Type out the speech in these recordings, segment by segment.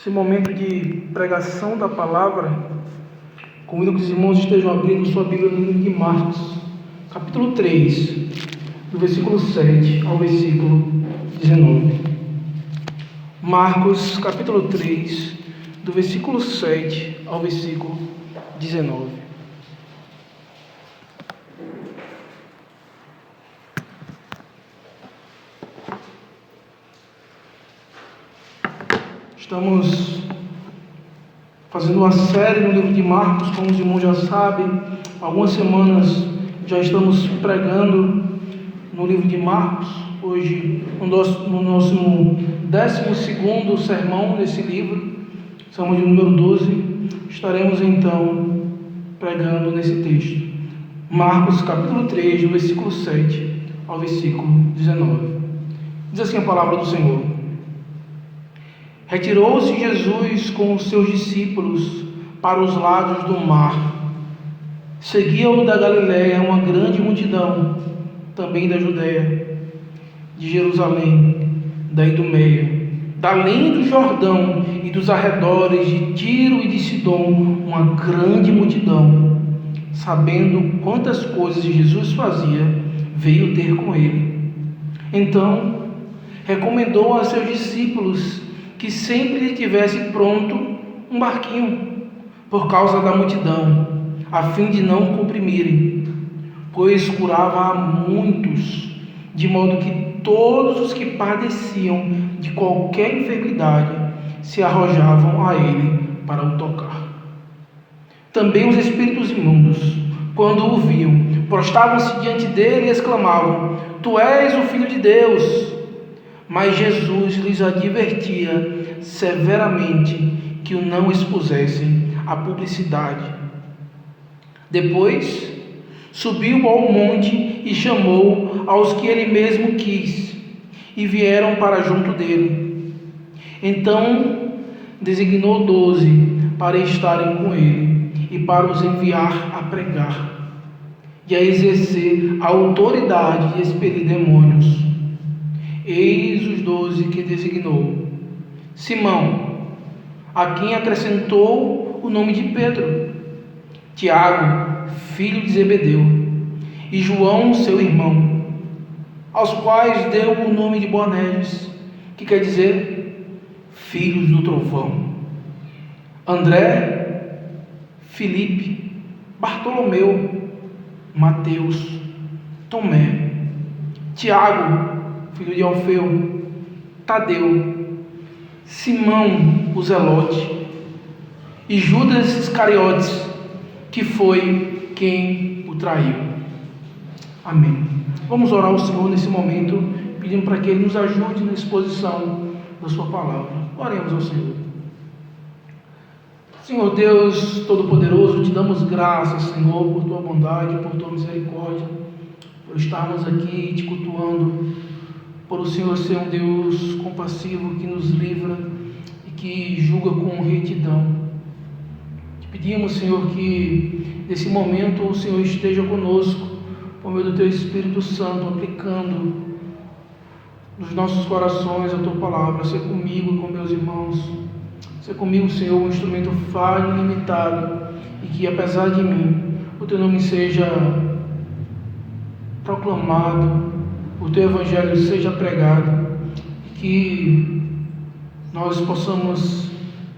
Esse momento de pregação da palavra, convido que os irmãos estejam abrindo sua Bíblia no livro de Marcos, capítulo 3, do versículo 7 ao versículo 19. Marcos, capítulo 3, do versículo 7 ao versículo 19. Estamos fazendo uma série no livro de Marcos, como os irmãos já sabem. Algumas semanas já estamos pregando no livro de Marcos. Hoje, no nosso 12º sermão desse livro, sermão de número 12, estaremos então pregando nesse texto. Marcos capítulo 3, do versículo 7 ao versículo 19. Diz assim a palavra do Senhor. Retirou-se Jesus com os seus discípulos para os lados do mar. Seguia-o da Galiléia uma grande multidão, também da Judéia, de Jerusalém, da Idumeia, da além do Jordão e dos arredores de Tiro e de Sidom, uma grande multidão, sabendo quantas coisas Jesus fazia, veio ter com ele. Então, recomendou a seus discípulos que sempre lhe tivesse pronto um barquinho, por causa da multidão, a fim de não comprimirem, pois curava a muitos, de modo que todos os que padeciam de qualquer enfermidade se arrojavam a ele para o tocar. Também os espíritos imundos, quando o viam, prostravam-se diante dele e exclamavam: Tu és o Filho de Deus. Mas Jesus lhes advertia severamente que o não expusessem à publicidade. Depois, subiu ao monte e chamou aos que ele mesmo quis, e vieram para junto dele. Então, designou 12 para estarem com ele e para os enviar a pregar e a exercer a autoridade de expelir demônios. Eis os 12 que designou: Simão, a quem acrescentou o nome de Pedro, Tiago, filho de Zebedeu, e João, seu irmão, aos quais deu o nome de Boanerges, que quer dizer filhos do trovão, André, Filipe, Bartolomeu, Mateus, Tomé, Tiago, filho de Alfeu, Tadeu, Simão o Zelote e Judas Iscariotes, que foi quem o traiu. Amém. Vamos orar ao Senhor nesse momento, pedindo para que Ele nos ajude na exposição da sua palavra. Oremos ao Senhor. Senhor Deus Todo-Poderoso, te damos graças, Senhor, por tua bondade, por tua misericórdia, por estarmos aqui te cultuando, por o Senhor ser um Deus compassivo que nos livra e que julga com retidão. Te pedimos, Senhor, que nesse momento o Senhor esteja conosco, por meio do Teu Espírito Santo, aplicando nos nossos corações a Tua palavra. Ser comigo e com meus irmãos. Ser comigo, Senhor, um instrumento falho e limitado, e que, apesar de mim, o Teu nome seja proclamado, o Teu Evangelho seja pregado, que nós possamos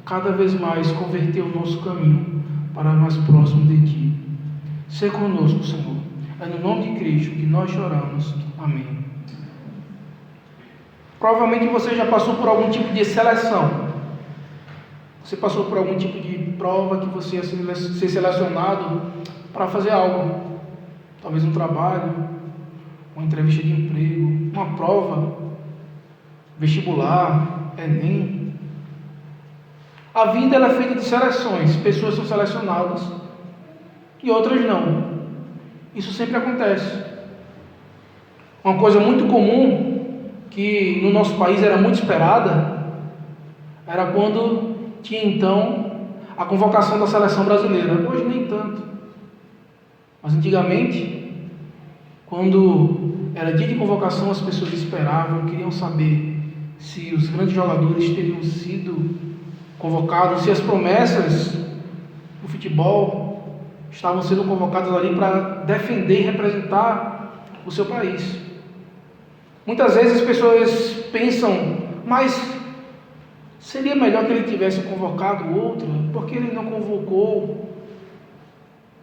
cada vez mais converter o nosso caminho para mais próximo de Ti. Ser conosco, Senhor. É no nome de Cristo que nós choramos. Amém. Provavelmente você já passou por algum tipo de seleção. Você passou por algum tipo de prova que você ia ser selecionado para fazer algo. Talvez um trabalho, uma entrevista de emprego, uma prova, vestibular, Enem. A vida ela é feita de seleções. Pessoas são selecionadas e outras não. Isso sempre acontece. Uma coisa muito comum, que no nosso país era muito esperada, era quando tinha então a convocação da seleção brasileira. Hoje nem tanto. Mas antigamente, quando era dia de convocação, as pessoas esperavam, queriam saber se os grandes jogadores teriam sido convocados, se as promessas do futebol estavam sendo convocadas ali para defender e representar o seu país. Muitas vezes as pessoas pensam, mas seria melhor que ele tivesse convocado outro, porque ele não convocou,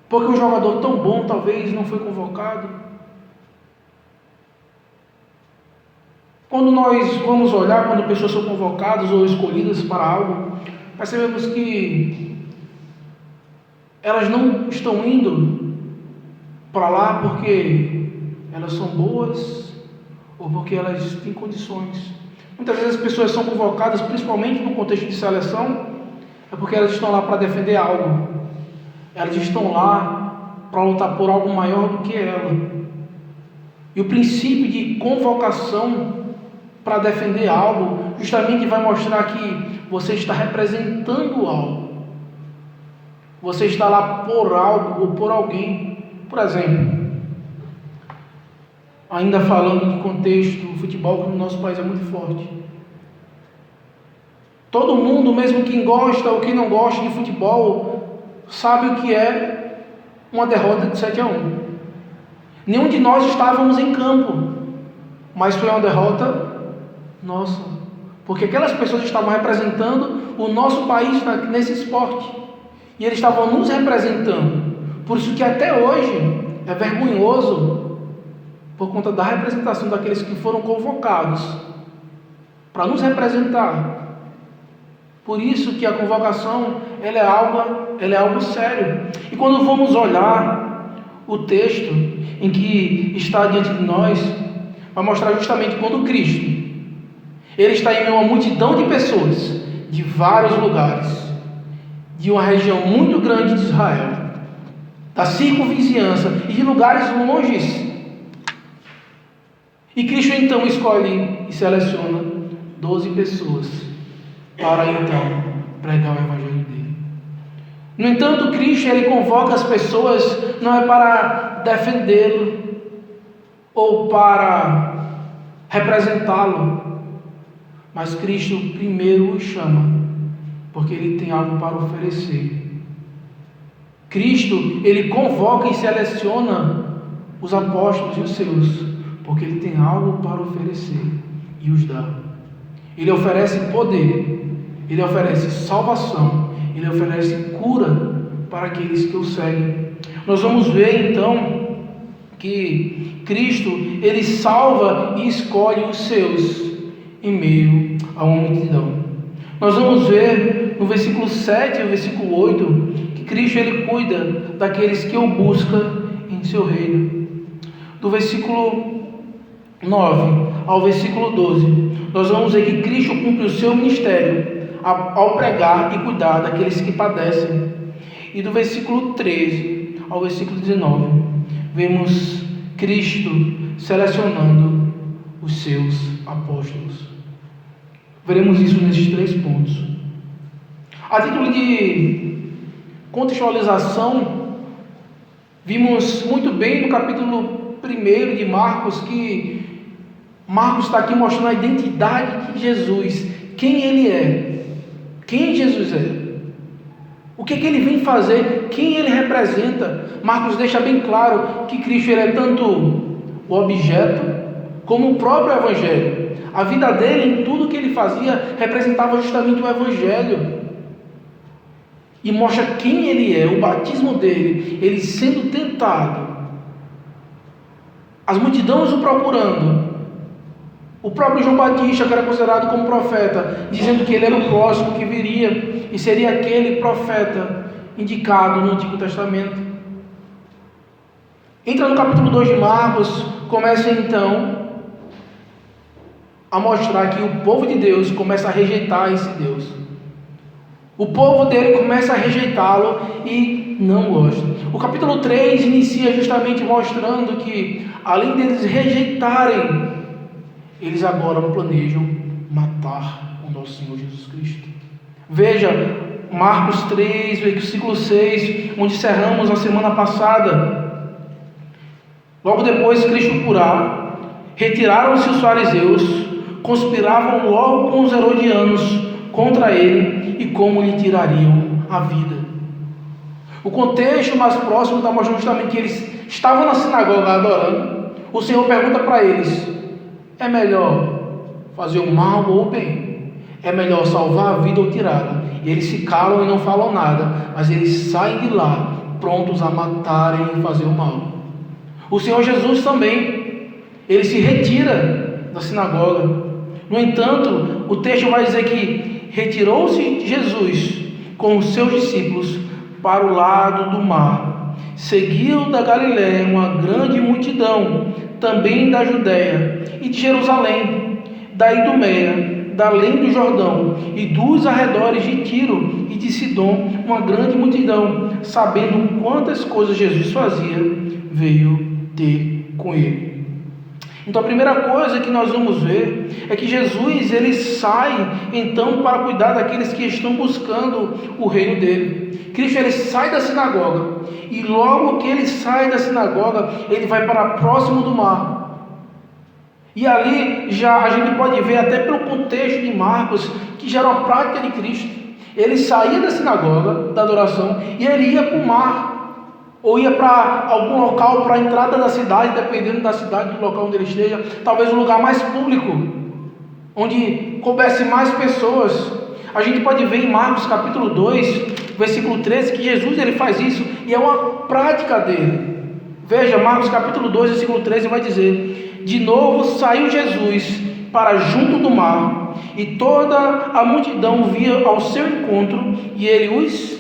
porque um jogador tão bom talvez não foi convocado. Quando nós vamos olhar, quando pessoas são convocadas ou escolhidas para algo, percebemos que elas não estão indo para lá porque elas são boas ou porque elas têm condições. Muitas vezes as pessoas são convocadas, principalmente no contexto de seleção, é porque elas estão lá para defender algo. Elas estão lá para lutar por algo maior do que ela. E o princípio de convocação para defender algo, justamente vai mostrar que você está representando algo. Você está lá por algo ou por alguém. Por exemplo, ainda falando de contexto, o futebol no nosso país é muito forte. Todo mundo, mesmo quem gosta ou quem não gosta de futebol, sabe o que é uma derrota de 7-1. Nenhum de nós estávamos em campo, mas foi uma derrota nossa, porque aquelas pessoas estavam representando o nosso país nesse esporte, e eles estavam nos representando. Por isso que até hoje é vergonhoso, por conta da representação daqueles que foram convocados para nos representar. Por isso que a convocação ela é algo sério. E quando vamos olhar o texto em que está diante de nós, vai mostrar justamente quando Cristo ele está em meio a uma multidão de pessoas de vários lugares, de uma região muito grande de Israel, da circunvizinhança e de lugares longes. E Cristo então escolhe e seleciona 12 pessoas para então pregar o evangelho dele. No entanto, Cristo ele convoca as pessoas não é para defendê-lo ou para representá-lo, mas Cristo primeiro os chama, porque Ele tem algo para oferecer. Cristo, Ele convoca e seleciona os apóstolos e os seus, porque Ele tem algo para oferecer e os dá. Ele oferece poder, Ele oferece salvação, Ele oferece cura para aqueles que o seguem. Nós vamos ver então que Cristo, Ele salva e escolhe os seus em meio a uma multidão. Nós vamos ver no versículo 7 e versículo 8 que Cristo ele cuida daqueles que o buscam em seu reino. Do versículo 9 ao versículo 12, nós vamos ver que Cristo cumpre o seu ministério ao pregar e cuidar daqueles que padecem. E do versículo 13 ao versículo 19, vemos Cristo selecionando os seus apóstolos. Veremos isso nesses 3 pontos. A título de contextualização, vimos muito bem no capítulo 1 de Marcos que Marcos está aqui mostrando a identidade de Jesus, quem ele é, quem Jesus é, o que ele vem fazer, quem ele representa. Marcos deixa bem claro que Cristo ele é tanto o objeto como o próprio Evangelho. A vida dele, em tudo que ele fazia, representava justamente o Evangelho. E mostra quem ele é, o batismo dele, ele sendo tentado, as multidões o procurando, o próprio João Batista, que era considerado como profeta, dizendo que ele era o próximo que viria e seria aquele profeta indicado no Antigo Testamento. Entra no capítulo 2 de Marcos, começa então a mostrar que o povo de Deus começa a rejeitar esse Deus. O povo dele começa a rejeitá-lo e não gosta. O capítulo 3 inicia justamente mostrando que, além deles rejeitarem, eles agora planejam matar o nosso Senhor Jesus Cristo. Veja, Marcos 3, versículo 6, onde encerramos a semana passada. Logo depois que Cristo curar, retiraram-se os fariseus, conspiravam logo com os herodianos contra ele e como lhe tirariam a vida. O contexto mais próximo está mostrando justamente que eles estavam na sinagoga adorando. O Senhor pergunta para eles: é melhor fazer o mal ou o bem? É melhor salvar a vida ou tirá-la? E eles se calam e não falam nada, mas eles saem de lá prontos a matarem e fazer o mal. O Senhor Jesus também, ele se retira da sinagoga. No entanto, o texto vai dizer que retirou-se Jesus com os seus discípulos para o lado do mar. Seguiu da Galiléia uma grande multidão, também da Judéia e de Jerusalém, da Idumeia, da além do Jordão e dos arredores de Tiro e de Sidom, uma grande multidão, sabendo quantas coisas Jesus fazia, veio ter com ele. Então a primeira coisa que nós vamos ver é que Jesus, ele sai então para cuidar daqueles que estão buscando o reino dele. Cristo, ele sai da sinagoga, e logo que ele sai da sinagoga, ele vai para próximo do mar. E ali já a gente pode ver, até pelo contexto de Marcos, que já era uma prática de Cristo. Ele saía da sinagoga, da adoração, e ele ia para o mar, ou ia para algum local, para a entrada da cidade, dependendo da cidade, do local onde ele esteja, talvez um lugar mais público, onde coubesse mais pessoas. A gente pode ver em Marcos capítulo 2, versículo 13, que Jesus, ele faz isso, e é uma prática dele. Veja, Marcos capítulo 2, versículo 13 vai dizer: de novo saiu Jesus para junto do mar, e toda a multidão via ao seu encontro, e ele os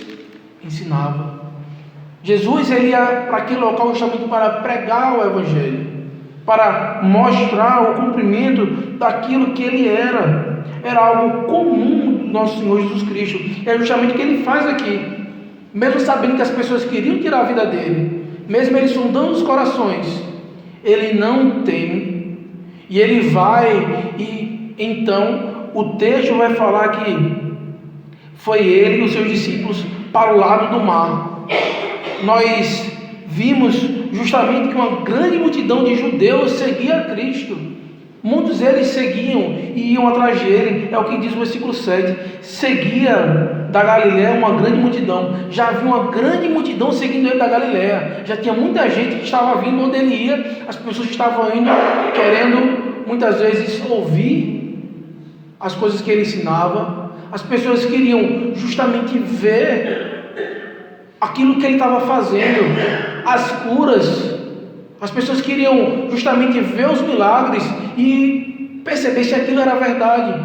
ensinava. Jesus, ele ia para aquele local justamente para pregar o Evangelho, para mostrar o cumprimento daquilo que ele era. Era algo comum do nosso Senhor Jesus Cristo. É justamente o que ele faz aqui. Mesmo sabendo que as pessoas queriam tirar a vida dele, mesmo ele sondando os corações, ele não teme, e ele vai, e então o texto vai falar que foi ele e os seus discípulos para o lado do mar. Nós vimos justamente que uma grande multidão de judeus seguia a Cristo. Muitos deles seguiam e iam atrás dele. É o que diz o versículo 7. Seguia da Galiléia uma grande multidão. Já havia uma grande multidão seguindo ele da Galiléia. Já tinha muita gente que estava vindo onde ele ia. As pessoas estavam indo querendo muitas vezes ouvir as coisas que ele ensinava. As pessoas queriam justamente ver aquilo que ele estava fazendo, as curas. As pessoas queriam justamente ver os milagres e perceber se aquilo era verdade.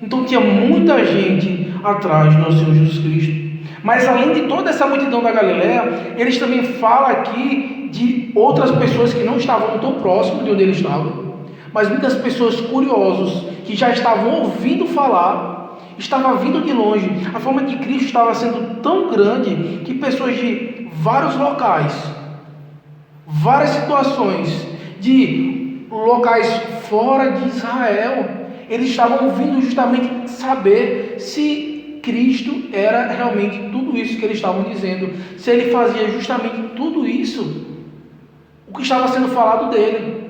Então tinha muita gente atrás do nosso Senhor Jesus Cristo. Mas além de toda essa multidão da Galiléia, eles também falam aqui de outras pessoas que não estavam tão próximos de onde ele estava, mas muitas pessoas curiosos que já estavam ouvindo falar, estava vindo de longe. A forma de Cristo estava sendo tão grande que pessoas de vários locais, várias situações, de locais fora de Israel, eles estavam vindo justamente saber se Cristo era realmente tudo isso que eles estavam dizendo, se ele fazia justamente tudo isso, o que estava sendo falado dele.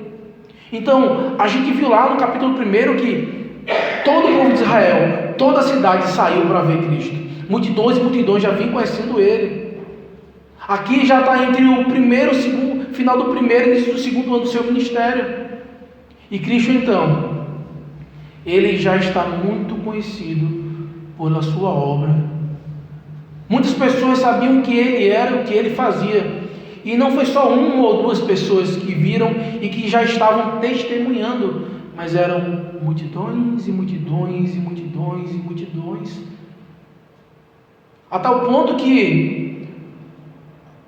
Então, a gente viu lá no capítulo 1 que todo o povo de Israel, toda a cidade saiu para ver Cristo. Multidões e multidões já vinham conhecendo ele. Aqui já está entre o primeiro, segundo, final do primeiro e início do segundo ano do seu ministério. E Cristo, então, ele já está muito conhecido pela sua obra. Muitas pessoas sabiam que ele era, o que ele fazia. E não foi só uma ou duas pessoas que viram e que já estavam testemunhando, mas eram multidões e multidões e multidões e multidões, a tal ponto que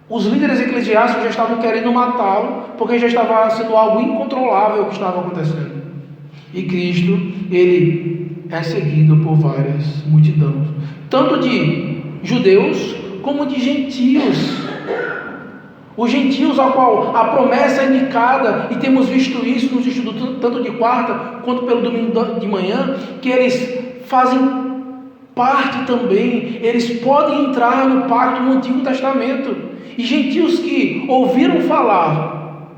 os líderes eclesiásticos já estavam querendo matá-lo, porque já estava sendo algo incontrolável o que estava acontecendo. E Cristo, ele é seguido por várias multidões, tanto de judeus como de gentios. Os gentios ao qual a promessa é indicada, e temos visto isso nos estudos tanto de quarta quanto pelo domingo de manhã, que eles fazem parte também, eles podem entrar no pacto no Antigo Testamento. E gentios que ouviram falar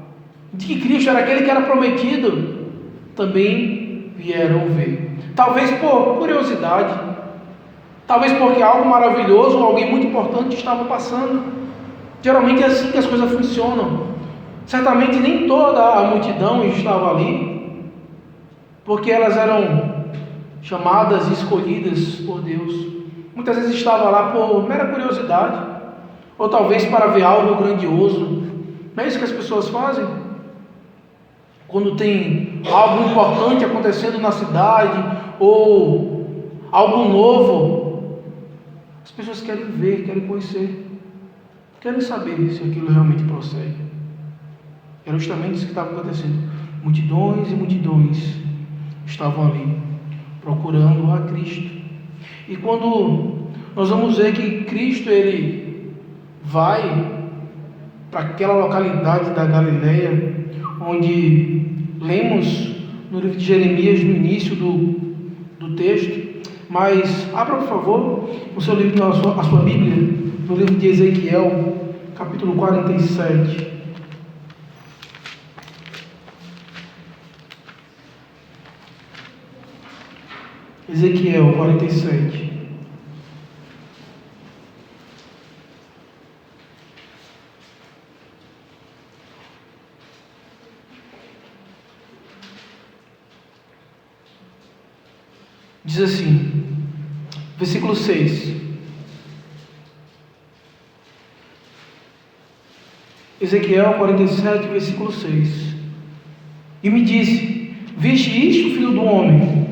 de que Cristo era aquele que era prometido, também vieram ver. Talvez por curiosidade, Talvez porque algo maravilhoso ou alguém muito importante estava passando. Geralmente é assim que as coisas funcionam. Certamente nem toda a multidão estava ali, porque elas eram chamadas e escolhidas por Deus. Muitas vezes estava lá por mera curiosidade, ou talvez para ver algo grandioso. Não é isso que as pessoas fazem? Quando tem algo importante acontecendo na cidade, ou algo novo, as pessoas querem ver, querem conhecer, querem saber se aquilo realmente procede. Era justamente isso que estava acontecendo. Multidões e multidões estavam ali, procurando a Cristo. E quando nós vamos ver que Cristo, ele vai para aquela localidade da Galileia, onde lemos no livro de Jeremias, no início do texto, mas abra, por favor, o seu livro, a sua Bíblia, no livro de Ezequiel, capítulo 47. Ezequiel 47. Diz assim, versículo 6. Ezequiel 47, versículo 6. E me disse: viste isto, filho do homem?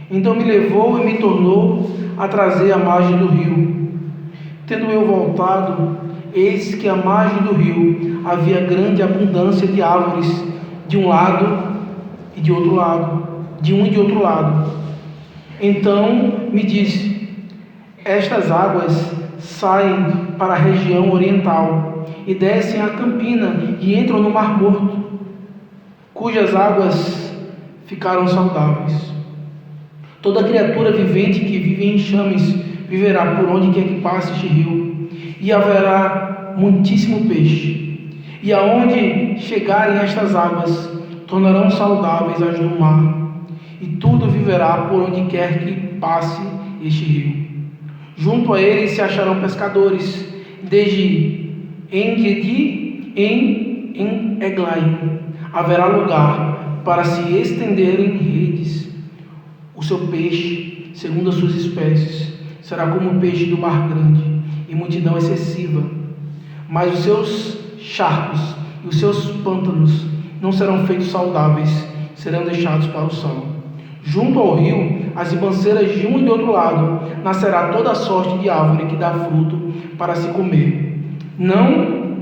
Então me levou e me tornou a trazer à margem do rio. Tendo eu voltado, eis que à margem do rio havia grande abundância de árvores, de um lado e de outro lado, de um e de outro lado. Então me disse: estas águas saem para a região oriental e descem a campina e entram no Mar Morto, cujas águas ficaram saudáveis. Toda criatura vivente que vive em enxames viverá por onde quer que passe este rio, e haverá muitíssimo peixe. E aonde chegarem estas águas, tornarão saudáveis as do mar, e tudo viverá por onde quer que passe este rio. Junto a ele se acharão pescadores, desde En-Gedi em Eglaim. Haverá lugar para se estenderem redes. O seu peixe, segundo as suas espécies, será como o peixe do mar grande, e multidão excessiva. Mas os seus charcos e os seus pântanos não serão feitos saudáveis, serão deixados para o sal. Junto ao rio, as ribanceiras de um e de outro lado, nascerá toda sorte de árvore que dá fruto para se comer. Não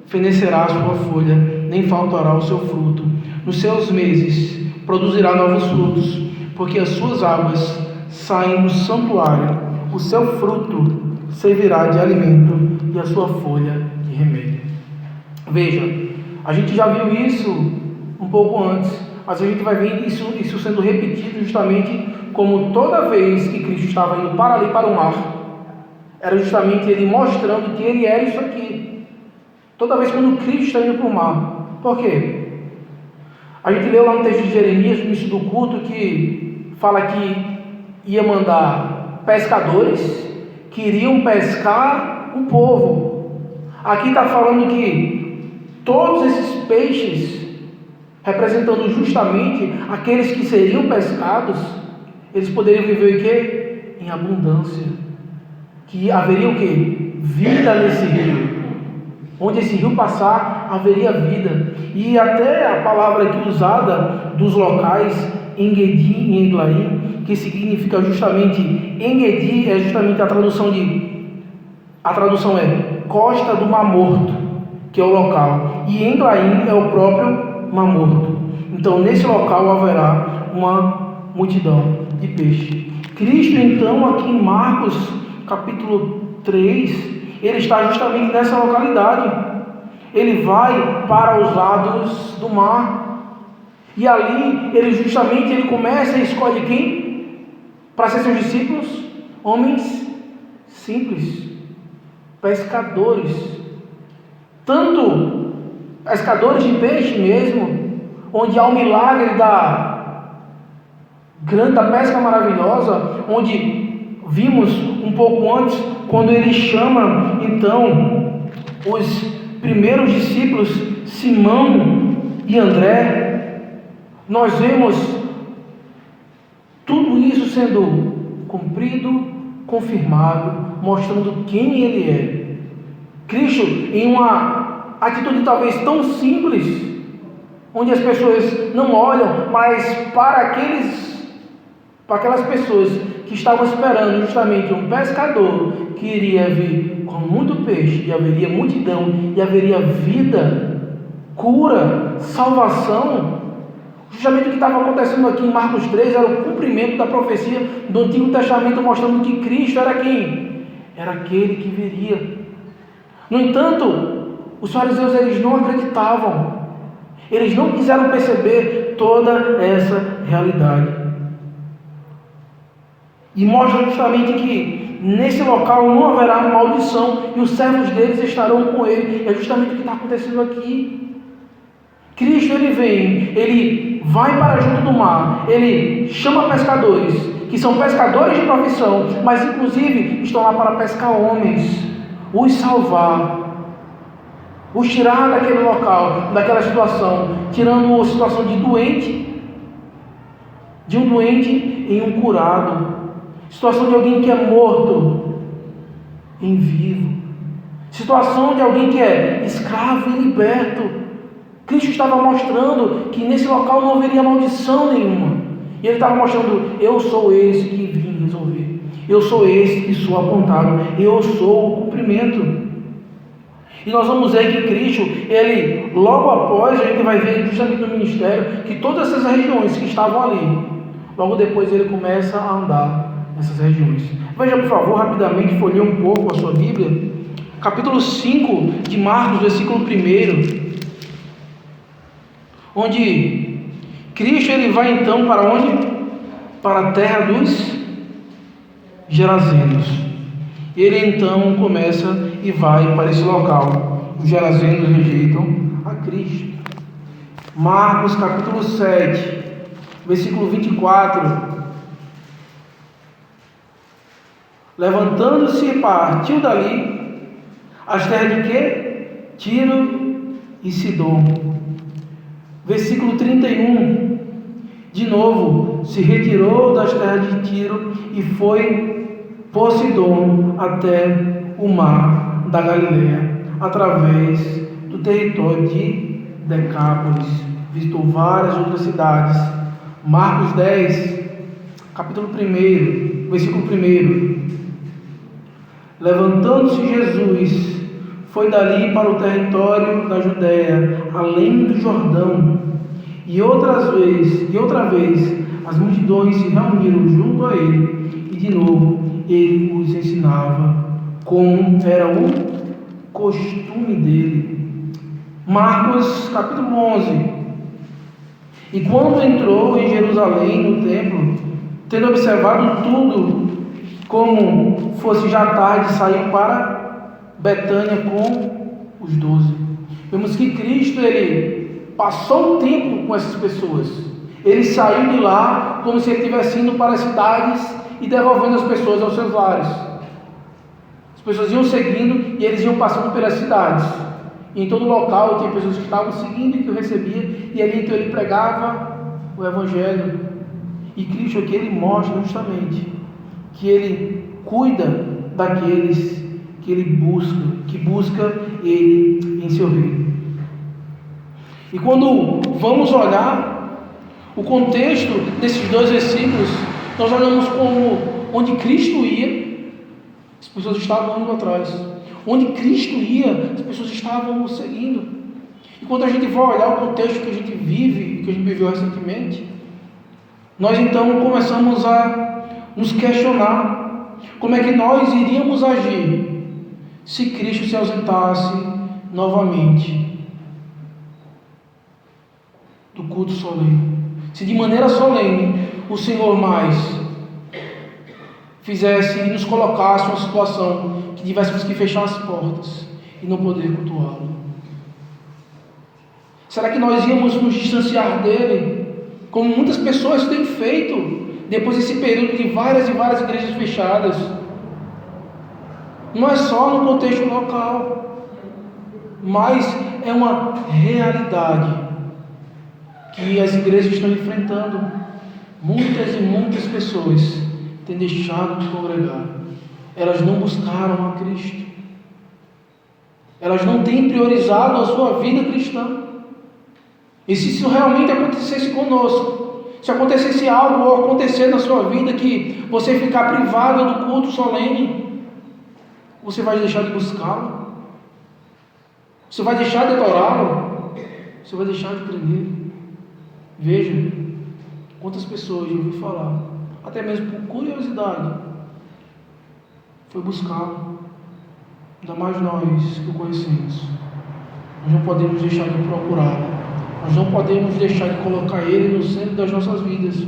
fenecerá a sua folha, nem faltará o seu fruto. Nos seus meses produzirá novos frutos, porque as suas águas saem do santuário. O seu fruto servirá de alimento e a sua folha de remédio. Veja, a gente já viu isso um pouco antes, mas a gente vai ver isso sendo repetido justamente como toda vez que Cristo estava indo para ali, para o mar, era justamente ele mostrando que ele era isso aqui. Toda vez quando Cristo está indo para o mar. Por quê? A gente leu lá no texto de Jeremias, no início do culto, que fala que ia mandar pescadores que iriam pescar o povo. Aqui está falando que todos esses peixes, representando justamente aqueles que seriam pescados, eles poderiam viver o quê? Em abundância. Que haveria o quê? Vida nesse rio. Onde esse rio passar, haveria vida. E até a palavra aqui usada dos locais, En-Gedi e Eglaim, que significa justamente, En-Gedi é justamente a tradução é Costa do Mar Morto, que é o local, e Eglaim é o próprio Mar Morto. Então nesse local haverá uma multidão de peixe. Cristo então aqui em Marcos capítulo 3, ele está justamente nessa localidade. Ele vai para os lados do mar, e ali ele começa e escolhe quem? Para ser seus discípulos? Homens simples, pescadores, tanto pescadores de peixe mesmo, onde há o milagre da pesca maravilhosa, onde vimos um pouco antes, quando ele chama então os primeiros discípulos, Simão e André, nós vemos tudo isso sendo cumprido, confirmado, mostrando quem ele é. Cristo, em uma atitude talvez tão simples, onde as pessoas não olham, mas para aquelas pessoas que estavam esperando justamente um pescador que iria vir com muito peixe, e haveria multidão, e haveria vida, cura, salvação. Justamente o que estava acontecendo aqui em Marcos 3 era o cumprimento da profecia do Antigo Testamento, mostrando que Cristo era quem? Era aquele que viria. No entanto, os fariseus eles não acreditavam. Eles não quiseram perceber toda essa realidade. E mostra justamente que nesse local não haverá maldição e os servos deles estarão com ele. É justamente o que está acontecendo aqui. Cristo ele vem, ele vai para junto do mar, ele chama pescadores, que são pescadores de profissão, mas inclusive estão lá para pescar homens, os salvar, os tirar daquele local, daquela situação, tirando a situação de doente, de um doente em um curado, situação de alguém que é morto em vivo, situação de alguém que é escravo e liberto. Cristo estava mostrando que nesse local não haveria maldição nenhuma. E ele estava mostrando: eu sou esse que vim resolver. Eu sou esse que sou apontado. Eu sou o cumprimento. E nós vamos ver que Cristo, ele, logo após, a gente vai ver justamente no ministério, que todas essas regiões que estavam ali, logo depois ele começa a andar nessas regiões. Veja, por favor, rapidamente, folheie um pouco a sua Bíblia. Capítulo 5 de Marcos, versículo 1. Onde Cristo ele vai então para onde? Para a terra dos Gerazenos. Ele então começa e vai para esse local. Os Gerazenos rejeitam a Cristo. Marcos capítulo 7, versículo 24. Levantando-se, partiu dali as terras de quê? Tiro e Sidom. Versículo 31, de novo, se retirou das terras de Tiro e foi por Sidom até o mar da Galileia, através do território de Decápolis. Visitou várias outras cidades. Marcos 10, capítulo 1, versículo 1. Levantando-se Jesus, foi dali para o território da Judéia, além do Jordão, e outra vez as multidões se reuniram junto a ele, e de novo ele os ensinava, como era o costume dele. Marcos capítulo 11. E quando entrou em Jerusalém, no templo, tendo observado tudo, como fosse já tarde, saiu para Betânia com os 12. Vemos que Cristo ele passou um tempo com essas pessoas. Ele saiu de lá como se ele estivesse indo para as cidades e devolvendo as pessoas aos seus lares. As pessoas iam seguindo e eles iam passando pelas cidades. E em todo local tinha pessoas que estavam seguindo e que o recebia, e ali então ele pregava o Evangelho. E Cristo aqui ele mostra justamente que ele cuida daqueles que ele busca ele em seu reino. E quando vamos olhar o contexto desses dois versículos, nós olhamos como onde Cristo ia, as pessoas estavam indo atrás. Onde Cristo ia, as pessoas estavam o seguindo. E quando a gente vai olhar o contexto que a gente vive, que a gente viveu recentemente, nós então começamos a nos questionar como é que nós iríamos agir se Cristo se ausentasse novamente do culto solene. Se de maneira solene o Senhor mais fizesse e nos colocasse uma situação que tivéssemos que fechar as portas e não poder cultuá-lo. Será que nós íamos nos distanciar dele, como muitas pessoas têm feito depois desse período de várias e várias igrejas fechadas. Não é só no contexto local, mas é uma realidade que as igrejas estão enfrentando. Muitas e muitas pessoas têm deixado de congregar. Elas não buscaram a Cristo. Elas não têm priorizado a sua vida cristã. E se isso realmente acontecesse conosco, se acontecesse algo ou acontecer na sua vida que você ficar privado do culto solene, você vai deixar de buscá-lo? Você vai deixar de adorá-lo? Você vai deixar de crer nele? Veja quantas pessoas eu ouvi falar, até mesmo por curiosidade, foi buscá-lo. Ainda mais nós que o conhecemos. Nós não podemos deixar de procurá-lo. Nós não podemos deixar de colocar ele no centro das nossas vidas.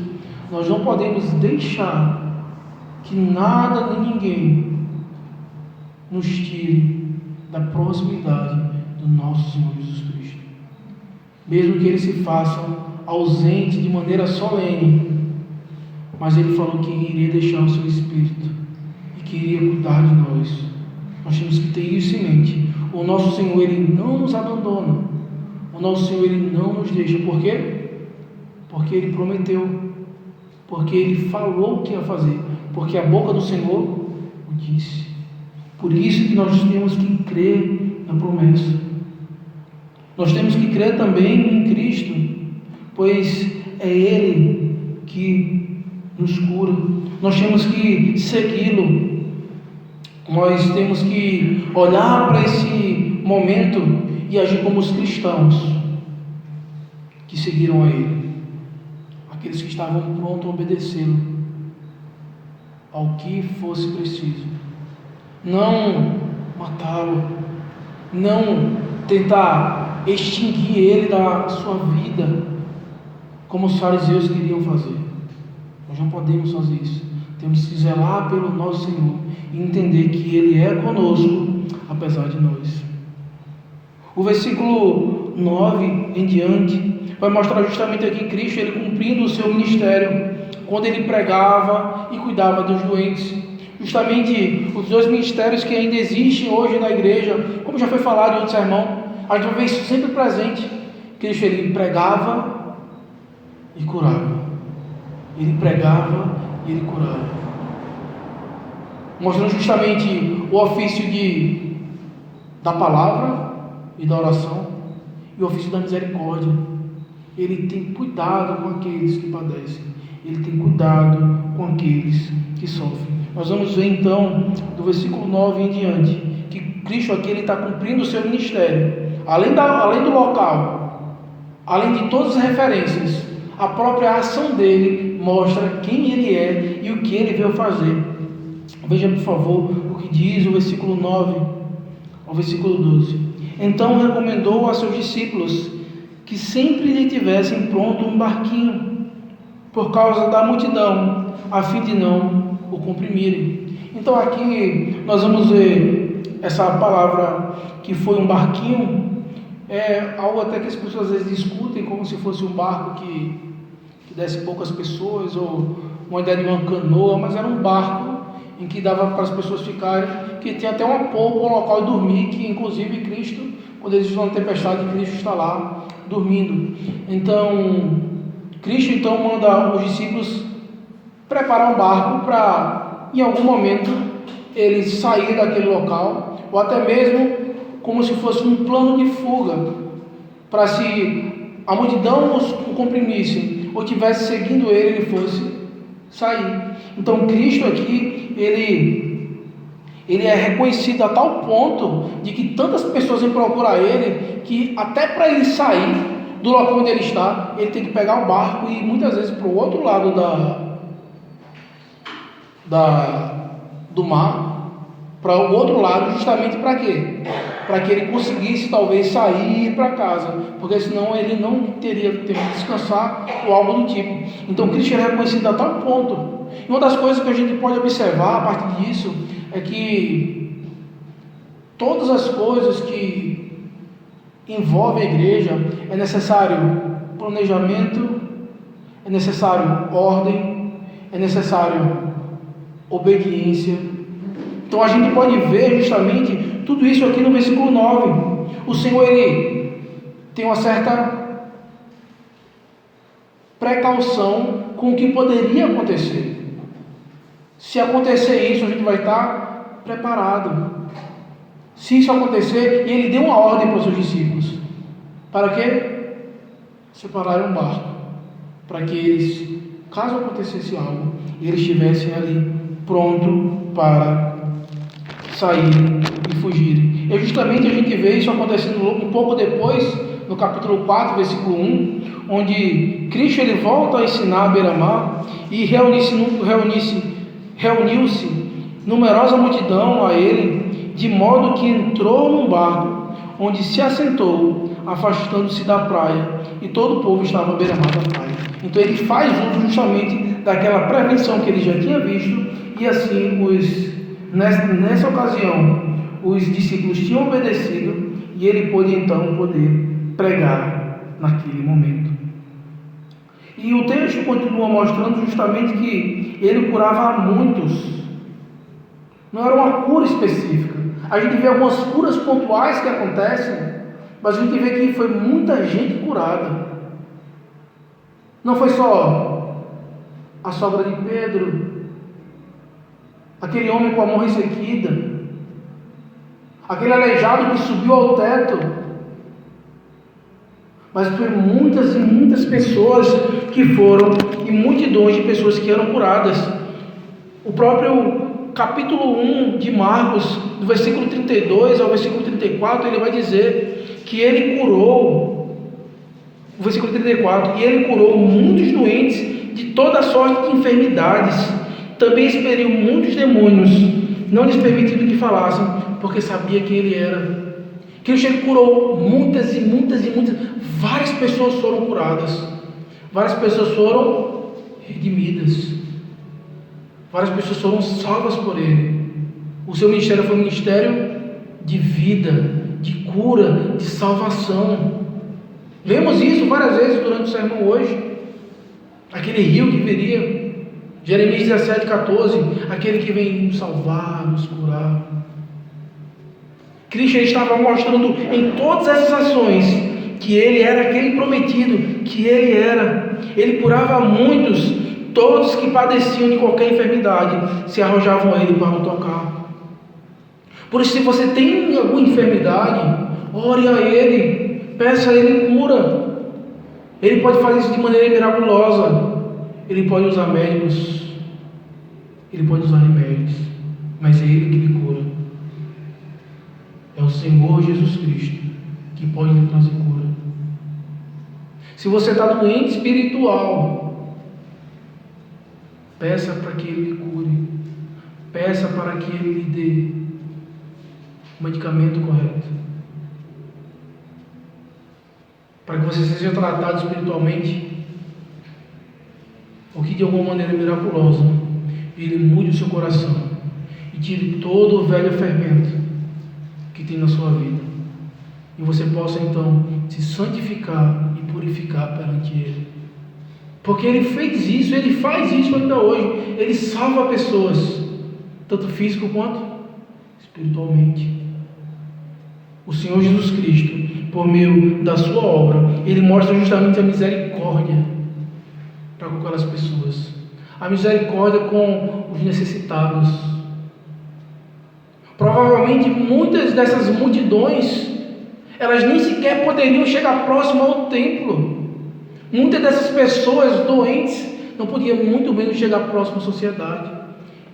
Nós não podemos deixar que nada nem ninguém nos tire da proximidade do nosso Senhor Jesus Cristo. Mesmo que ele se faça ausente de maneira solene, mas ele falou que iria deixar o seu Espírito e que iria cuidar de nós. Nós temos que ter isso em mente. O nosso Senhor, ele não nos abandona. O nosso Senhor, ele não nos deixa. Por quê? Porque ele prometeu. Porque ele falou o que ia fazer. Porque a boca do Senhor o disse. Por isso que nós temos que crer na promessa. Nós temos que crer também em Cristo, pois é Ele que nos cura. Nós temos que segui-lo. Nós temos que olhar para esse momento e agir como os cristãos que seguiram a Ele, aqueles que estavam prontos a obedecê-lo ao que fosse preciso, não matá-lo, não tentar extinguir ele da sua vida, como os fariseus queriam fazer. Nós não podemos fazer isso. Temos que zelar pelo nosso Senhor e entender que Ele é conosco, apesar de nós. O versículo 9 em diante vai mostrar justamente aqui Cristo, Ele cumprindo o seu ministério, quando Ele pregava e cuidava dos doentes. Justamente os dois ministérios que ainda existem hoje na igreja, como já foi falado em outro sermão, a gente vai ver isso sempre presente. Cristo, Ele pregava e curava. Ele pregava e Ele curava, mostrando justamente o ofício da palavra e da oração e o ofício da misericórdia. Ele tem cuidado com aqueles que padecem, Ele tem cuidado com aqueles que sofrem. Nós vamos ver então, do versículo 9 em diante, que Cristo aqui está cumprindo o seu ministério, além do local, além de todas as referências, a própria ação dele mostra quem ele é e o que ele veio fazer. Veja, por favor, o que diz o versículo 9 ao versículo 12. Então recomendou a seus discípulos que sempre lhe tivessem pronto um barquinho, por causa da multidão, a fim de não o comprimirem. Então aqui nós vamos ver essa palavra que foi um barquinho, é algo até que as pessoas às vezes discutem como se fosse um barco que desse poucas pessoas, ou uma ideia de uma canoa, mas era um barco em que dava para as pessoas ficarem, que tinha até uma polpa, um local de dormir, que inclusive Cristo, quando eles estão na tempestade, Cristo está lá dormindo. Então Cristo então manda os discípulos preparar um barco para, em algum momento, eles saírem daquele local, ou até mesmo como se fosse um plano de fuga, para se a multidão o comprimisse, ou tivesse seguindo ele fosse sair. Então Cristo aqui, ele é reconhecido a tal ponto de que tantas pessoas vêm procurar ele, que até para ele sair do local onde ele está, ele tem que pegar o barco e ir muitas vezes para o outro lado do mar, para o outro lado, justamente para quê? Para que ele conseguisse talvez sair para casa, porque senão ele não teria tempo de descansar ou algo do tipo. Então Cristo é reconhecido a tal ponto. E uma das coisas que a gente pode observar a partir disso é que todas as coisas que envolvem a igreja é necessário planejamento, é necessário ordem, é necessário obediência. Então a gente pode ver justamente tudo isso aqui no versículo 9. O Senhor, Ele tem uma certa precaução com o que poderia acontecer. Se acontecer isso, a gente vai estar preparado. Se isso acontecer, e Ele deu uma ordem para os seus discípulos. Para quê? Separarem um barco. Para que eles, caso acontecesse algo, eles estivessem ali pronto para sair e fugir. E justamente a gente vê isso acontecendo um pouco depois, no capítulo 4, versículo 1, onde Cristo ele volta a ensinar à beira-mar e reuniu-se numerosa multidão a ele, de modo que entrou num barco, onde se assentou, afastando-se da praia, e todo o povo estava à beira-mar da praia. Então ele faz uso justamente daquela prevenção que ele já tinha visto, e assim nessa ocasião os discípulos tinham obedecido, e ele pôde então poder pregar naquele momento. E o texto continua mostrando justamente que ele curava a muitos. Não era uma cura específica. A gente vê algumas curas pontuais que acontecem, mas a gente vê que foi muita gente curada. Não foi só a sogra de Pedro, aquele homem com a mão ressequida, aquele aleijado que subiu ao teto, mas foi muitas e muitas pessoas que foram, e multidões de pessoas que eram curadas. O próprio capítulo 1 de Marcos, do versículo 32 ao versículo 34, ele vai dizer que ele curou, o versículo 34, e ele curou muitos doentes de toda sorte de enfermidades, também expeliu muitos demônios, não lhes permitindo que falassem, porque sabia quem ele era. Cristo ele curou muitas e muitas e muitas, várias pessoas foram curadas, várias pessoas foram redimidas, várias pessoas foram salvas por ele. O seu ministério foi um ministério de vida, de cura, de salvação. Vemos isso várias vezes durante o sermão hoje. Aquele rio que viria, Jeremias 17:14, aquele que vem nos salvar, nos curar. Cristo estava mostrando em todas essas ações que ele era aquele prometido, que ele era. Ele curava muitos, todos que padeciam de qualquer enfermidade se arrojavam a ele para o tocar. Por isso, se você tem alguma enfermidade, ore a ele, peça a ele cura. Ele pode fazer isso de maneira miraculosa. Ele pode usar médicos, ele pode usar remédios, mas é ele que lhe cura. É o Senhor Jesus Cristo que pode lhe trazer cura. Se você está doente espiritual, peça para que Ele lhe cure. Peça para que Ele lhe dê o medicamento correto. Para que você seja tratado espiritualmente, ou que de alguma maneira miraculosa Ele mude o seu coração e tire todo o velho fermento que tem na sua vida, e você possa então se santificar e purificar perante Ele, porque Ele fez isso, Ele faz isso ainda hoje. Ele salva pessoas, tanto físico quanto espiritualmente. O Senhor Jesus Cristo, por meio da sua obra, Ele mostra justamente a misericórdia para com aquelas pessoas, a misericórdia com os necessitados. Provavelmente muitas dessas multidões, elas nem sequer poderiam chegar próximo ao templo. Muitas dessas pessoas doentes não podiam muito menos chegar próximo à sociedade.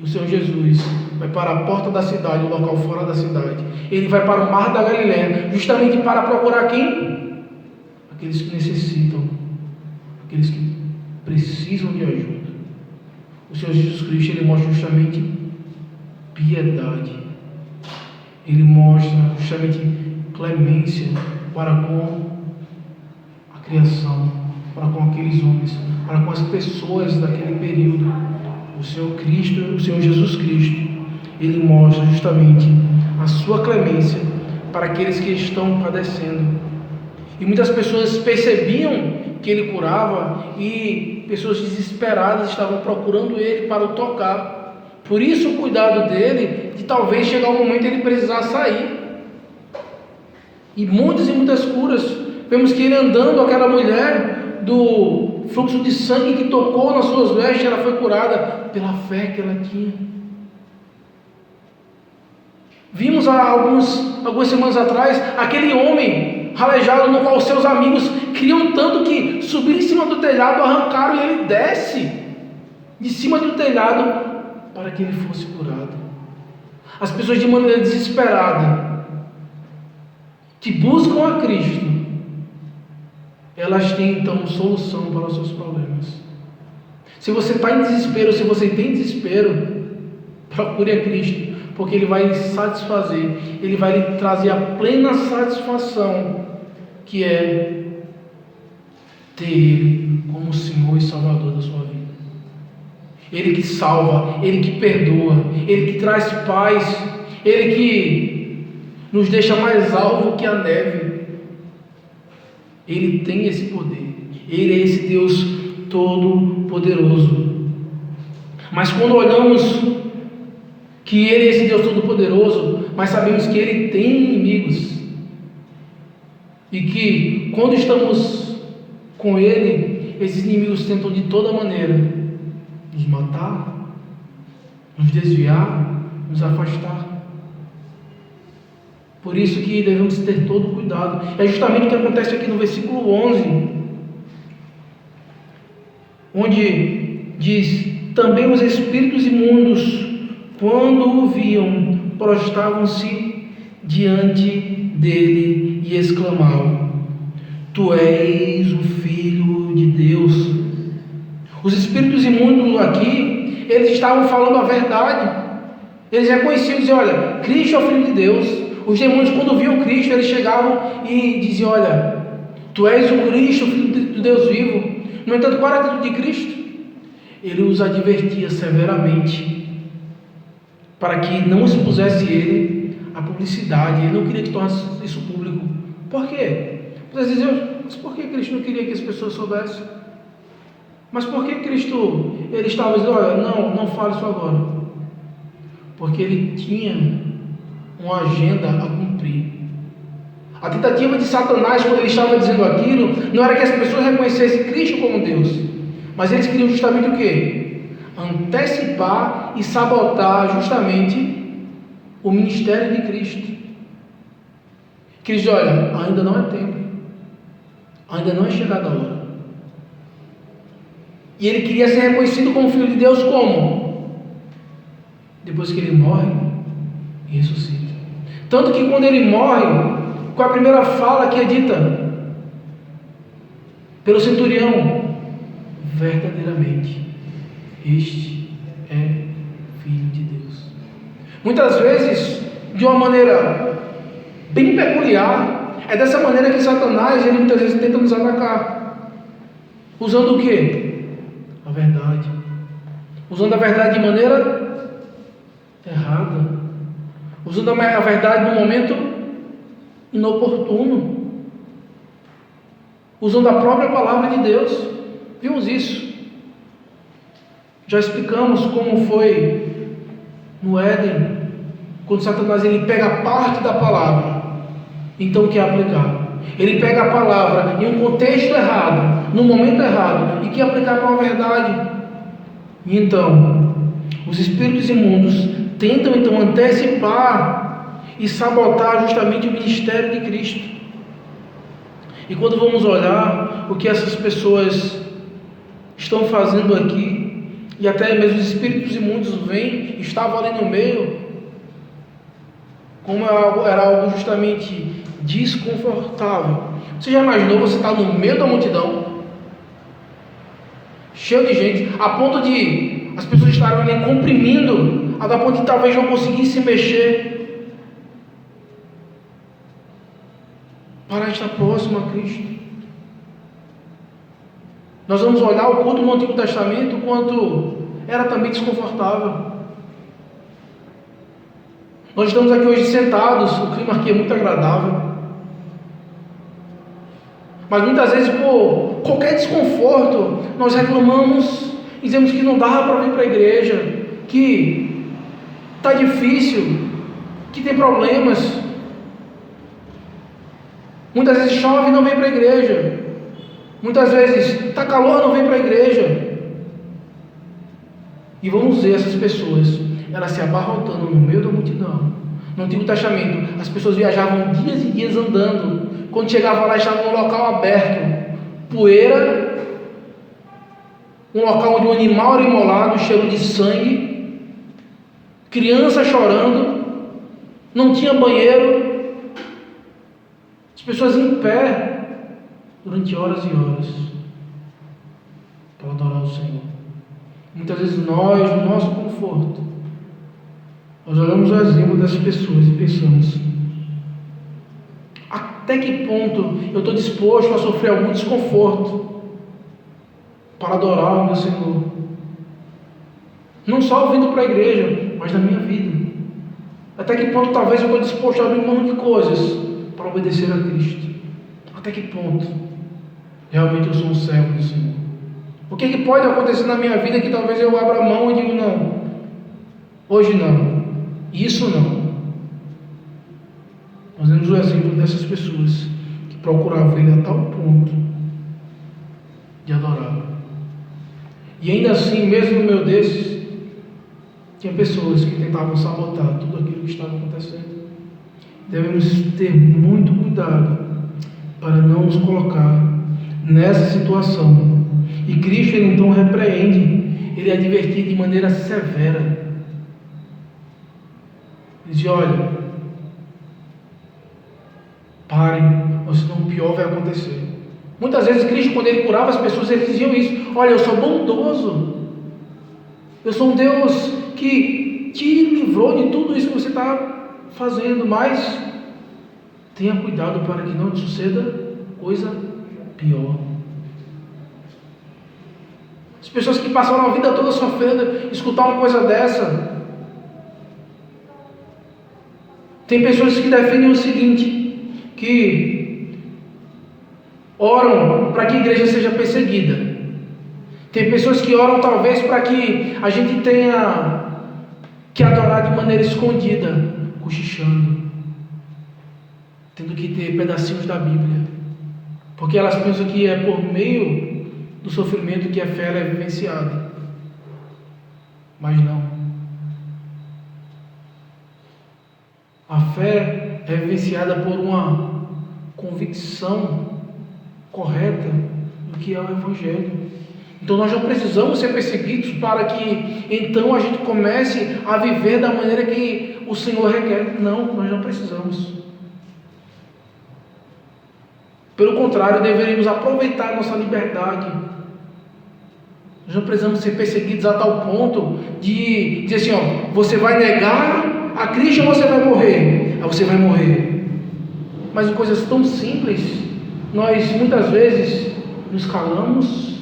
E o Senhor Jesus vai para a porta da cidade, o local fora da cidade. Ele vai para o mar da Galileia, justamente para procurar quem? Aqueles que necessitam, aqueles que precisam de ajuda. O Senhor Jesus Cristo, Ele mostra justamente piedade. Ele mostra justamente clemência para com a criação, para com aqueles homens, para com as pessoas daquele período. O Senhor Cristo, o Senhor Jesus Cristo, Ele mostra justamente a sua clemência para aqueles que estão padecendo. E muitas pessoas percebiam que Ele curava e pessoas desesperadas estavam procurando ele para o tocar. Por isso o cuidado dele, de talvez chegar um momento ele precisar sair. E muitas curas. Vemos que ele andando, aquela mulher do fluxo de sangue que tocou nas suas vestes, ela foi curada pela fé que ela tinha. Vimos há algumas semanas atrás aquele homem ralejado no qual seus amigos queriam tanto que subir em cima do telhado, arrancaram e ele desce de cima do telhado para que ele fosse curado. As pessoas de maneira desesperada que buscam a Cristo, elas têm então solução para os seus problemas. Se você está em desespero, se você tem desespero, procure a Cristo, porque Ele vai lhe satisfazer, Ele vai lhe trazer a plena satisfação, que é ter Ele como Senhor e Salvador da sua vida. Ele que salva, Ele que perdoa, Ele que traz paz, Ele que nos deixa mais alvo que a neve. Ele tem esse poder, Ele é esse Deus todo-poderoso. Mas quando olhamos que Ele é esse Deus todo-poderoso, mas sabemos que Ele tem inimigos, e que quando estamos com Ele, esses inimigos tentam de toda maneira nos matar, nos desviar, nos afastar. Por isso que devemos ter todo cuidado. É justamente o que acontece aqui no versículo 11, onde diz: também os espíritos imundos, quando o viam, prostravam-se diante dele e exclamavam: Tu és o Filho de Deus. Os espíritos imundos aqui, eles estavam falando a verdade. Eles reconheciam e diziam: olha, Cristo é o Filho de Deus. Os demônios, quando viam Cristo, eles chegavam e diziam: olha, Tu és o Cristo, o Filho de Deus vivo. No entanto, qual era a atitude de Cristo? Ele os advertia severamente para que não expusesse ele à publicidade. Ele não queria que tornasse isso público. Por quê? Vocês diziam: mas por que Cristo não queria que as pessoas soubessem? Mas por que Cristo, ele estava dizendo: olha, não fale isso agora? Porque ele tinha uma agenda a cumprir. A tentativa de Satanás, quando ele estava dizendo aquilo, não era que as pessoas reconhecessem Cristo como Deus, mas eles queriam justamente o quê? Antecipar e sabotar justamente o ministério de Cristo. Cristo, olha, ainda não é tempo, ainda não é chegada a hora. E ele queria ser reconhecido como Filho de Deus como? Depois que ele morre e ressuscita. Tanto que quando ele morre, com a primeira fala que é dita pelo centurião: verdadeiramente, este é Filho de Deus. Muitas vezes, de uma maneira bem peculiar, é dessa maneira que Satanás, ele muitas vezes tenta nos atacar. Usando o quê? A verdade. Usando a verdade de maneira errada. Usando a verdade no momento inoportuno. Usando a própria palavra de Deus. Vimos isso. Já explicamos como foi no Éden, quando Satanás ele pega parte da palavra, então quer aplicar. Ele pega a palavra em um contexto errado, no momento errado, e quer aplicar para a verdade. E então, os espíritos imundos tentam então antecipar e sabotar justamente o ministério de Cristo. E quando vamos olhar o que essas pessoas estão fazendo aqui, e até mesmo os espíritos imundos vêm, estavam ali no meio, como era algo justamente desconfortável. Você já imaginou você estar no meio da multidão, cheio de gente, a ponto de as pessoas estarem ali comprimindo, a da ponto de talvez não conseguisse mexer, para estar próximo a Cristo? Nós vamos olhar o culto no Antigo Testamento, quanto era também desconfortável. Nós estamos aqui hoje sentados, o clima aqui é muito agradável. Mas muitas vezes, por qualquer desconforto, nós reclamamos e dizemos que não dá para vir para a igreja, que está difícil, que tem problemas. Muitas vezes chove e não vem para a igreja. Muitas vezes está calor e não vem para a igreja. E vamos ver essas pessoas, elas se abarrotando no meio da multidão. No Antigo Testamento, as pessoas viajavam dias e dias andando. Quando chegava lá, estavam num local aberto, poeira, um local onde um animal era imolado, cheiro de sangue, criança chorando, não tinha banheiro, as pessoas em pé durante horas e horas para adorar o Senhor. Muitas vezes nós, no nosso conforto, nós olhamos o exemplo dessas pessoas e pensamos: até que ponto eu estou disposto a sofrer algum desconforto para adorar o meu Senhor? Não só vindo para a igreja, mas na minha vida. Até que ponto talvez eu estou disposto a abrir mão de coisas para obedecer a Cristo? Até que ponto realmente eu sou um servo do Senhor? O que pode acontecer na minha vida que talvez eu abra mão e digo: não, hoje não, isso não. Nós vemos o exemplo dessas pessoas que procuravam Ele a tal ponto de adorar. E ainda assim, mesmo no meio desses, tinha pessoas que tentavam sabotar tudo aquilo que estava acontecendo. Devemos ter muito cuidado para não nos colocar nessa situação. E Cristo, Ele então repreende, Ele advertia de maneira severa. Ele dizia: olha, parem, ou senão o pior vai acontecer. Muitas vezes Cristo, quando Ele curava as pessoas, Ele dizia isso: olha, eu sou bondoso, eu sou um Deus que te livrou de tudo isso que você está fazendo, mas tenha cuidado para que não te suceda coisa pior. As pessoas que passaram a vida toda sofrendo, escutar uma coisa dessa. Tem pessoas que defendem o seguinte, que oram para que a igreja seja perseguida. Tem pessoas que oram talvez para que a gente tenha que adorar de maneira escondida, cochichando, tendo que ter pedacinhos da Bíblia, porque elas pensam que é por meio do sofrimento que a fé é vivenciada. Mas não. A fé é vivenciada por uma convicção correta do que é o Evangelho. Então nós não precisamos ser perseguidos para que então a gente comece a viver da maneira que o Senhor requer. Não, nós não precisamos. Pelo contrário, deveríamos aproveitar a nossa liberdade. Nós não precisamos ser perseguidos a tal ponto de dizer assim: ó, você vai negar a Cristo ou você vai morrer? Aí você vai morrer. Mas em coisas tão simples, nós muitas vezes nos calamos,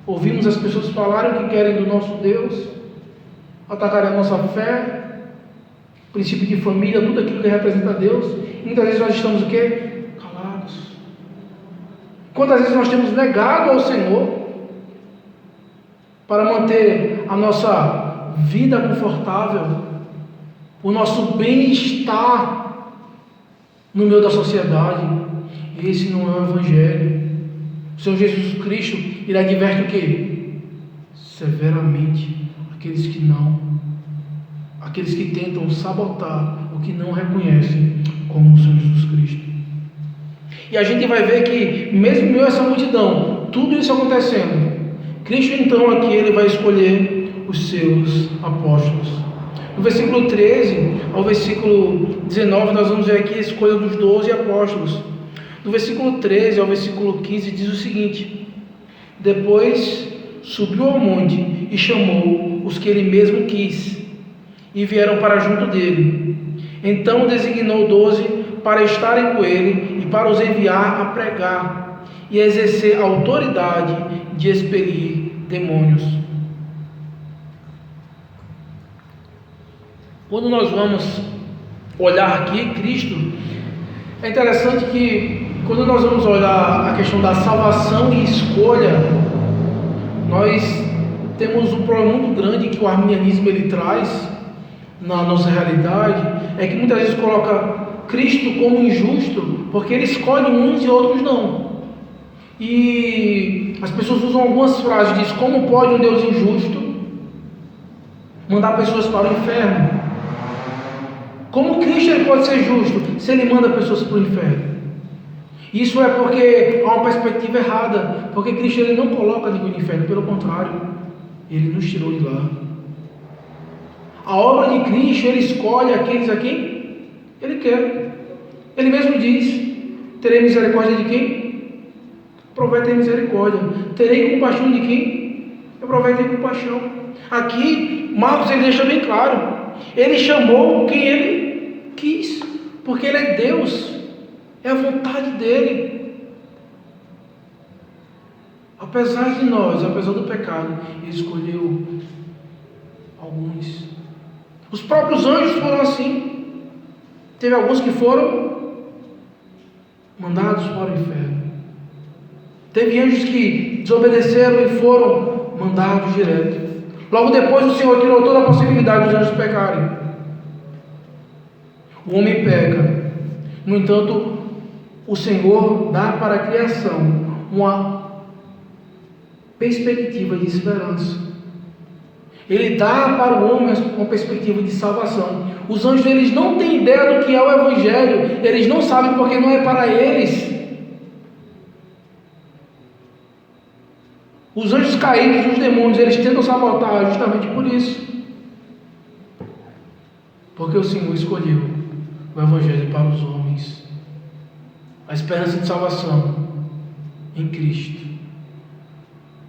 ouvimos as pessoas falarem o que querem do nosso Deus, atacarem a nossa fé, princípio de família, tudo aquilo que representa Deus. E muitas vezes nós estamos o quê? Calados. Quantas vezes nós temos negado ao Senhor para manter a nossa vida confortável, o nosso bem-estar no meio da sociedade? Esse não é o Evangelho. O Senhor Jesus Cristo, Ele adverte o quê? Severamente aqueles que tentam sabotar o que não reconhecem como o Senhor Jesus Cristo. E a gente vai ver que mesmo em meio a essa multidão, tudo isso acontecendo, Cristo então aqui Ele vai escolher os seus apóstolos. No versículo 13 ao versículo 19 nós vamos ver aqui a escolha dos 12 apóstolos. Do versículo 13 ao versículo 15 diz o seguinte: depois subiu ao monte e chamou os que ele mesmo quis, e vieram para junto dele. Então designou 12 para estarem com ele e para os enviar a pregar e a exercer a autoridade de expelir demônios. Quando nós vamos olhar aqui Cristo, é interessante que Quando nós vamos olhar a questão da salvação e escolha, nós temos um problema muito grande que o arminianismo ele traz na nossa realidade, é que muitas vezes coloca Cristo como injusto, porque ele escolhe uns e outros não. E as pessoas usam algumas frases, diz: como pode um Deus injusto mandar pessoas para o inferno? Como Cristo ele pode ser justo se ele manda pessoas para o inferno? Isso é porque há uma perspectiva errada, porque Cristo ele não coloca ninguém no inferno, pelo contrário, ele nos tirou de lá. A obra de Cristo, ele escolhe aqueles a quem ele quer. Ele mesmo diz: terei misericórdia de quem? Prové ter misericórdia. Terei compaixão de quem? Eu prové ter compaixão. Aqui, Marcos ele deixa bem claro: ele chamou quem ele quis, porque ele é Deus, é a vontade dele. Apesar de nós, apesar do pecado, ele escolheu alguns. Os próprios anjos foram assim. Teve alguns que foram mandados para o inferno. Teve anjos que desobedeceram e foram mandados direto. Logo depois o Senhor tirou toda a possibilidade dos anjos pecarem. O homem peca. No entanto, o Senhor dá para a criação uma perspectiva de esperança. Ele dá para o homem uma perspectiva de salvação. Os anjos eles não têm ideia do que é o Evangelho. Eles não sabem porque não é para eles. Os anjos caídos, os demônios, eles tentam sabotar justamente por isso. Porque o Senhor escolheu o Evangelho para os homens. A esperança de salvação em Cristo.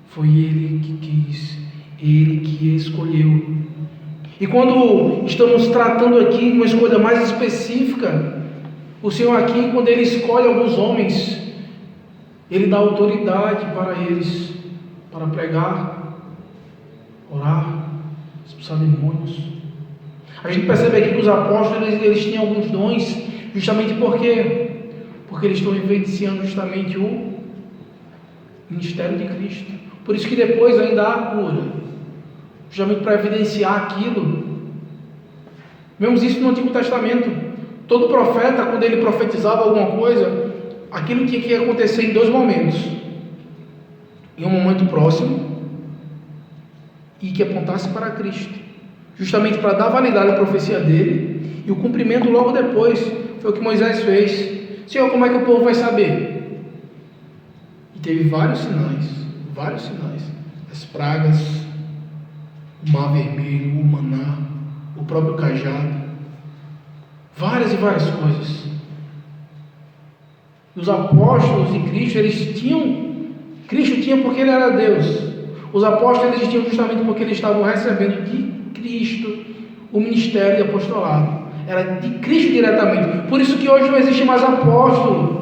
Foi Ele que quis, Ele que escolheu. E quando estamos tratando aqui de uma escolha mais específica, o Senhor aqui, quando Ele escolhe alguns homens, Ele dá autoridade para eles, para pregar, orar, expulsar demônios. A gente percebe aqui que os apóstolos, eles tinham alguns dons, justamente porque eles estão vivenciando justamente o ministério de Cristo. Por isso que depois ainda há a cura, justamente para evidenciar aquilo. Vemos isso no Antigo Testamento. Todo profeta, quando ele profetizava alguma coisa, aquilo tinha que acontecer em dois momentos: em um momento próximo e que apontasse para Cristo, justamente para dar validade à profecia dele, e o cumprimento logo depois. Foi o que Moisés fez. Senhor, como é que o povo vai saber? E teve vários sinais, as pragas, o mar vermelho, o maná, o próprio cajado, várias e várias coisas. Os apóstolos de Cristo, Cristo tinha porque ele era Deus. Os apóstolos eles tinham justamente porque eles estavam recebendo de Cristo o ministério e apostolado. Era de Cristo diretamente. Por isso que hoje não existe mais apóstolo.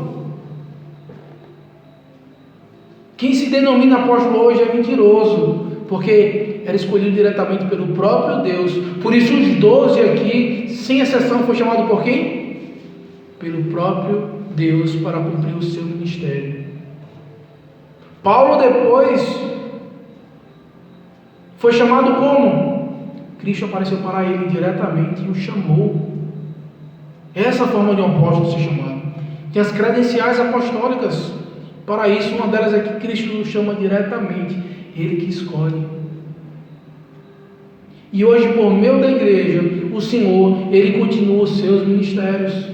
Quem se denomina apóstolo hoje é mentiroso, porque era escolhido diretamente pelo próprio Deus. Por isso os 12 aqui, sem exceção, foi chamado por quem? Pelo próprio Deus, para cumprir o seu ministério. Paulo depois foi chamado como? Cristo apareceu para ele diretamente e o chamou. Essa forma de um apóstolo ser chamado. Tem as credenciais apostólicas. Para isso, uma delas é que Cristo nos chama diretamente. Ele que escolhe. E hoje, por meio da igreja, o Senhor, Ele continua os seus ministérios,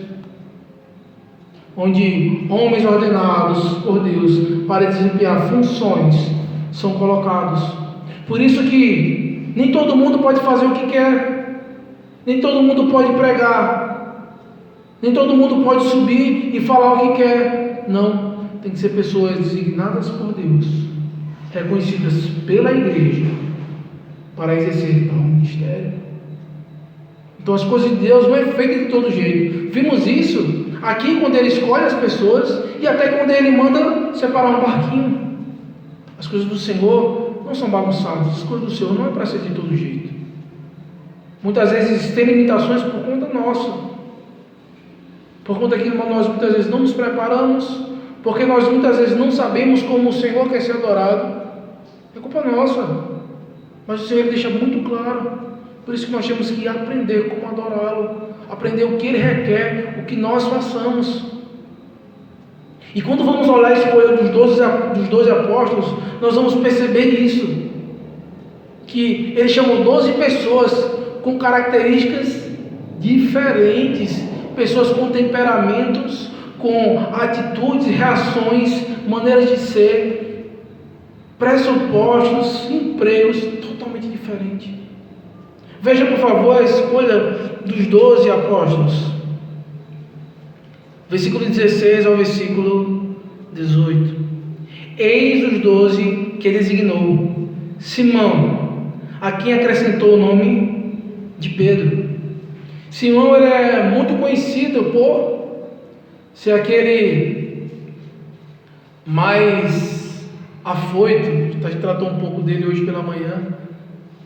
onde homens ordenados por Deus para desempenhar funções são colocados. Por isso que nem todo mundo pode fazer o que quer, nem todo mundo pode pregar, nem todo mundo pode subir e falar o que quer. Não, tem que ser pessoas designadas por Deus, reconhecidas pela igreja, para exercer tal ministério. Então as coisas de Deus não é feita de todo jeito. Vimos isso aqui quando Ele escolhe as pessoas e até quando Ele manda separar um barquinho. As coisas do Senhor não são bagunçadas. As coisas do Senhor não é para ser de todo jeito. Muitas vezes tem limitações por conta nossa, por conta que nós muitas vezes não nos preparamos, porque nós muitas vezes não sabemos como o Senhor quer ser adorado, é culpa nossa. Mas o Senhor deixa muito claro. Por isso que nós temos que aprender como adorá-lo, aprender o que Ele requer, o que nós façamos. E quando vamos olhar a escolha dos 12 apóstolos, nós vamos perceber isso, que Ele chamou 12 pessoas com características diferentes, pessoas com temperamentos, com atitudes, reações, maneiras de ser, pressupostos, empregos totalmente diferentes. Veja, por favor, a escolha dos 12 apóstolos. Versículo 16 ao versículo 18. Eis os 12 que designou: Simão, a quem acrescentou o nome de Pedro. Simão, ele é muito conhecido por ser aquele mais afoito. A gente tratou um pouco dele hoje pela manhã.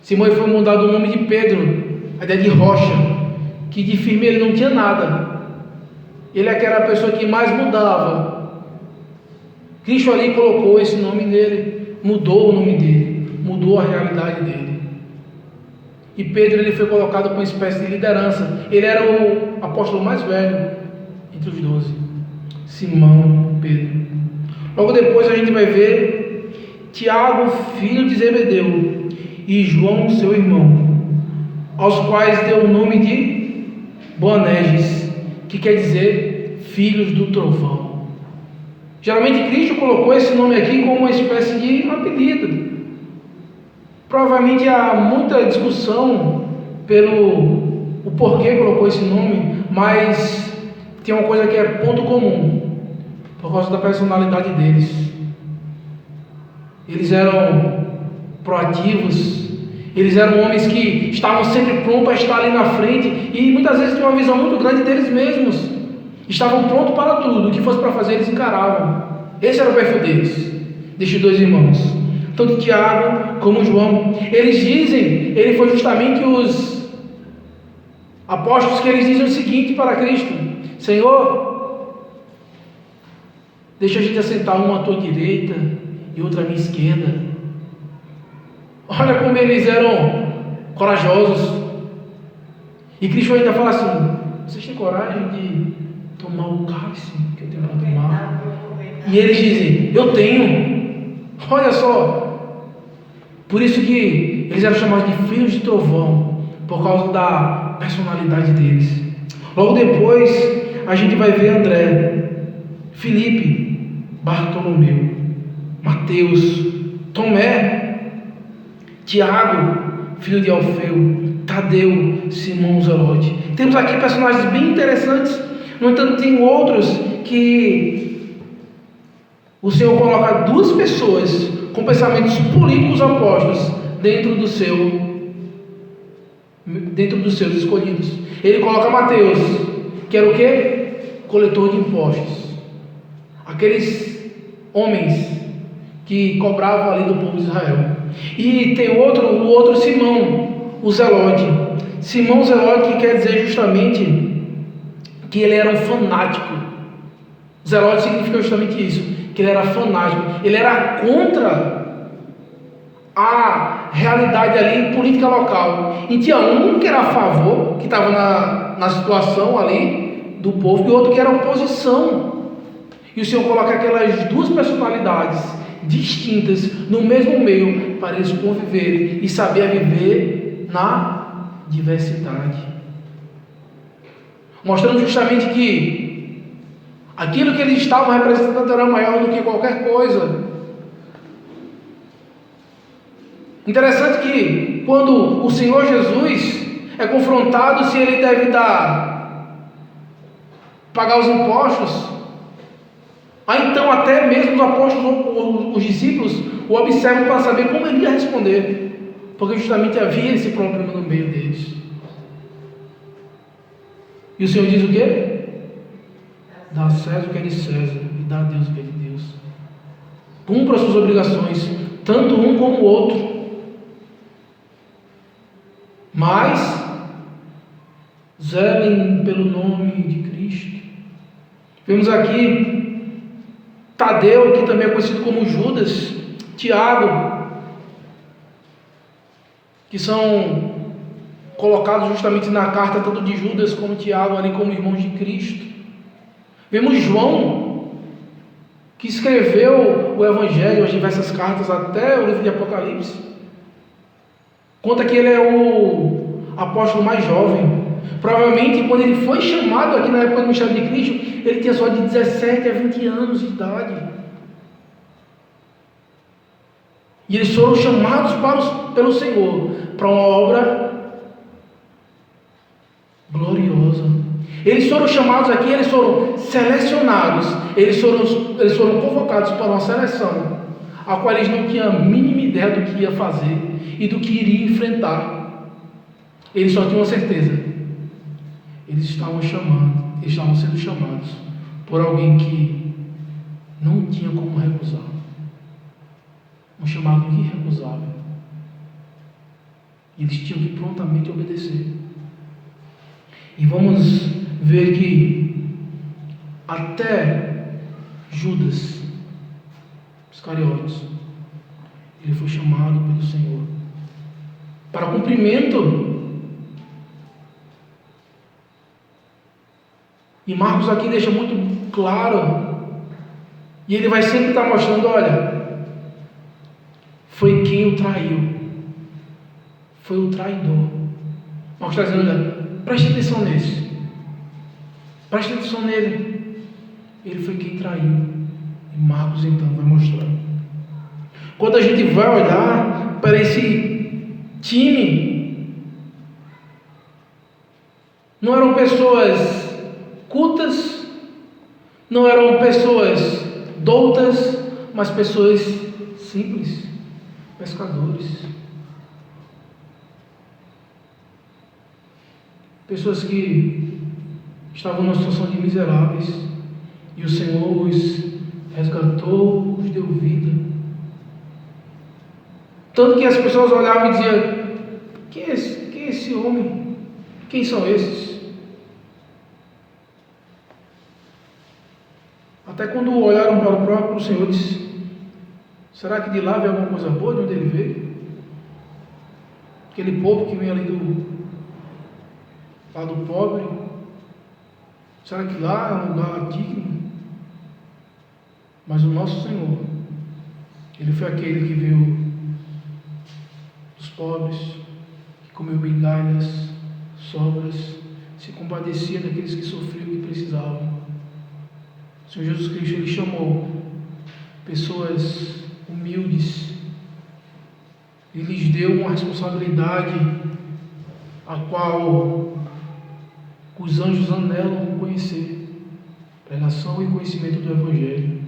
Simão foi mudado o nome de Pedro, a ideia de rocha, que de firme ele não tinha nada. Ele é aquela pessoa que mais mudava. Cristo ali colocou esse nome nele, mudou o nome dele, mudou a realidade dele. E Pedro, ele foi colocado com uma espécie de liderança. Ele era o apóstolo mais velho entre os 12. Simão Pedro. Logo depois a gente vai ver Tiago, filho de Zebedeu, e João, seu irmão, aos quais deu o nome de Boanerges, que quer dizer filhos do trovão. Geralmente Cristo colocou esse nome aqui como uma espécie de apelido. Provavelmente há muita discussão pelo o porquê colocou esse nome, mas tem uma coisa que é ponto comum, por causa da personalidade deles. Eles eram proativos, eles eram homens que estavam sempre prontos a estar ali na frente, e muitas vezes tinham uma visão muito grande deles mesmos. Estavam prontos para tudo, o que fosse para fazer eles encaravam. Esse era o perfil deles, destes dois irmãos, tanto Tiago como João. Eles dizem, ele foi justamente os apóstolos que eles dizem o seguinte para Cristo: Senhor, deixa a gente assentar um à tua direita e outro à minha esquerda. Olha como eles eram corajosos. E Cristo ainda fala assim: vocês têm coragem de tomar o cálice que eu tenho para tomar? E eles dizem: eu tenho. Olha só. Por isso que eles eram chamados de filhos de trovão, por causa da personalidade deles. Logo depois a gente vai ver André, Filipe, Bartolomeu, Mateus, Tomé, Tiago, filho de Alfeu, Tadeu, Simão Zelote. Temos aqui personagens bem interessantes. No entanto, tem outros que o Senhor coloca duas pessoas com pensamentos políticos opostos dentro dos seus escolhidos. Ele coloca Mateus, que era o quê? Coletor de impostos. Aqueles homens que cobravam ali do povo de Israel. E tem o outro Simão, o Zelote. Simão Zelote, que quer dizer justamente que ele era um fanático. Zelote significa justamente isso, que ele era fanático. Ele era contra a realidade ali política local. E tinha um que era a favor, que estava na situação ali do povo, e outro que era oposição. E o Senhor coloca aquelas duas personalidades distintas no mesmo meio para eles conviverem e saber viver na diversidade, mostrando justamente que aquilo que eles estavam representando era maior do que qualquer coisa. Interessante que quando o Senhor Jesus é confrontado se ele deve pagar os impostos, então até mesmo os apóstolos, os discípulos, o observam para saber como ele ia responder, porque justamente havia esse problema no meio deles. E o Senhor diz o quê? Dá a César o que é de César e dá a Deus o que é de Deus. Cumpra as suas obrigações, tanto um como o outro. Mas zelem pelo nome de Cristo. Vemos aqui Tadeu, que também é conhecido como Judas, Tiago, que são colocados justamente na carta tanto de Judas como Tiago ali como irmãos de Cristo. Vemos João, que escreveu o Evangelho, as diversas cartas até o livro de Apocalipse. Conta que ele é o apóstolo mais jovem. Provavelmente quando ele foi chamado aqui na época do ministério de Cristo, ele tinha só de 17 a 20 anos de idade. E eles foram chamados pelo Senhor para uma obra gloriosa. Eles foram chamados aqui, eles foram selecionados, eles foram convocados para uma seleção, a qual eles não tinham a mínima ideia do que ia fazer e do que iria enfrentar. Eles só tinham certeza. Eles estavam sendo chamados por alguém que não tinha como recusar. Um chamado irrecusável. E eles tinham que prontamente obedecer. E vamos ver que até Judas Iscariotes, ele foi chamado pelo Senhor para cumprimento. E Marcos aqui deixa muito claro, e ele vai sempre estar mostrando, olha, foi quem o traiu, foi o traidor. Marcos está dizendo, olha, preste atenção nele, ele foi quem traiu. E Marcos então vai mostrar. Quando a gente vai olhar para esse time, não eram pessoas cultas, não eram pessoas doutas, mas pessoas simples, pescadores, pessoas que estavam numa situação de miseráveis, e o Senhor os resgatou, os deu vida. Tanto que as pessoas olhavam e diziam: quem é esse homem? Quem são esses? Até quando olharam para o próprio Senhor, disse: será que de lá vem alguma coisa boa de onde ele veio? Aquele povo que vem ali do lado pobre, será que lá é um lugar digno? Mas o nosso Senhor, ele foi aquele que viu os pobres, que comeu migalhas, sobras, se compadecia daqueles que sofriam e que precisavam. O Senhor Jesus Cristo, ele chamou pessoas humildes e lhes deu uma responsabilidade a qual os anjos anelam conhecer, pregação e conhecimento do Evangelho.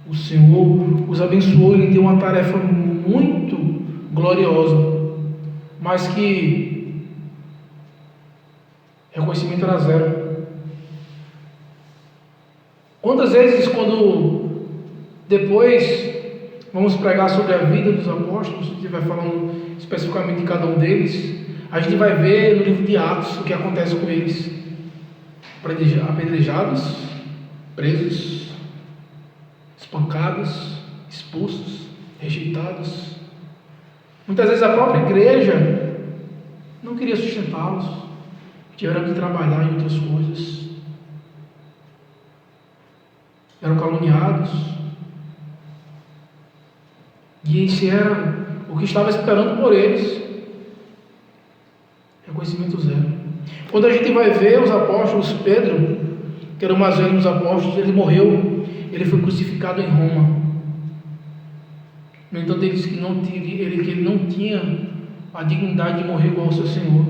O Senhor os abençoou e lhe deu uma tarefa muito gloriosa, mas que reconhecimento era zero. Quantas vezes, quando depois vamos pregar sobre a vida dos apóstolos, a gente vai falando especificamente de cada um deles, a gente vai ver no livro de Atos o que acontece com eles: apedrejados, presos, espancados, expulsos, rejeitados. Muitas vezes a própria igreja não queria sustentá-los, tiveram que trabalhar em outras coisas, eram caluniados, e esse era o que estava esperando por eles. Reconhecimento zero. Quando a gente vai ver os apóstolos, Pedro, que era o mais velho dos apóstolos, ele morreu, ele foi crucificado em Roma. No entanto, ele disse que ele não tinha a dignidade de morrer igual ao seu Senhor.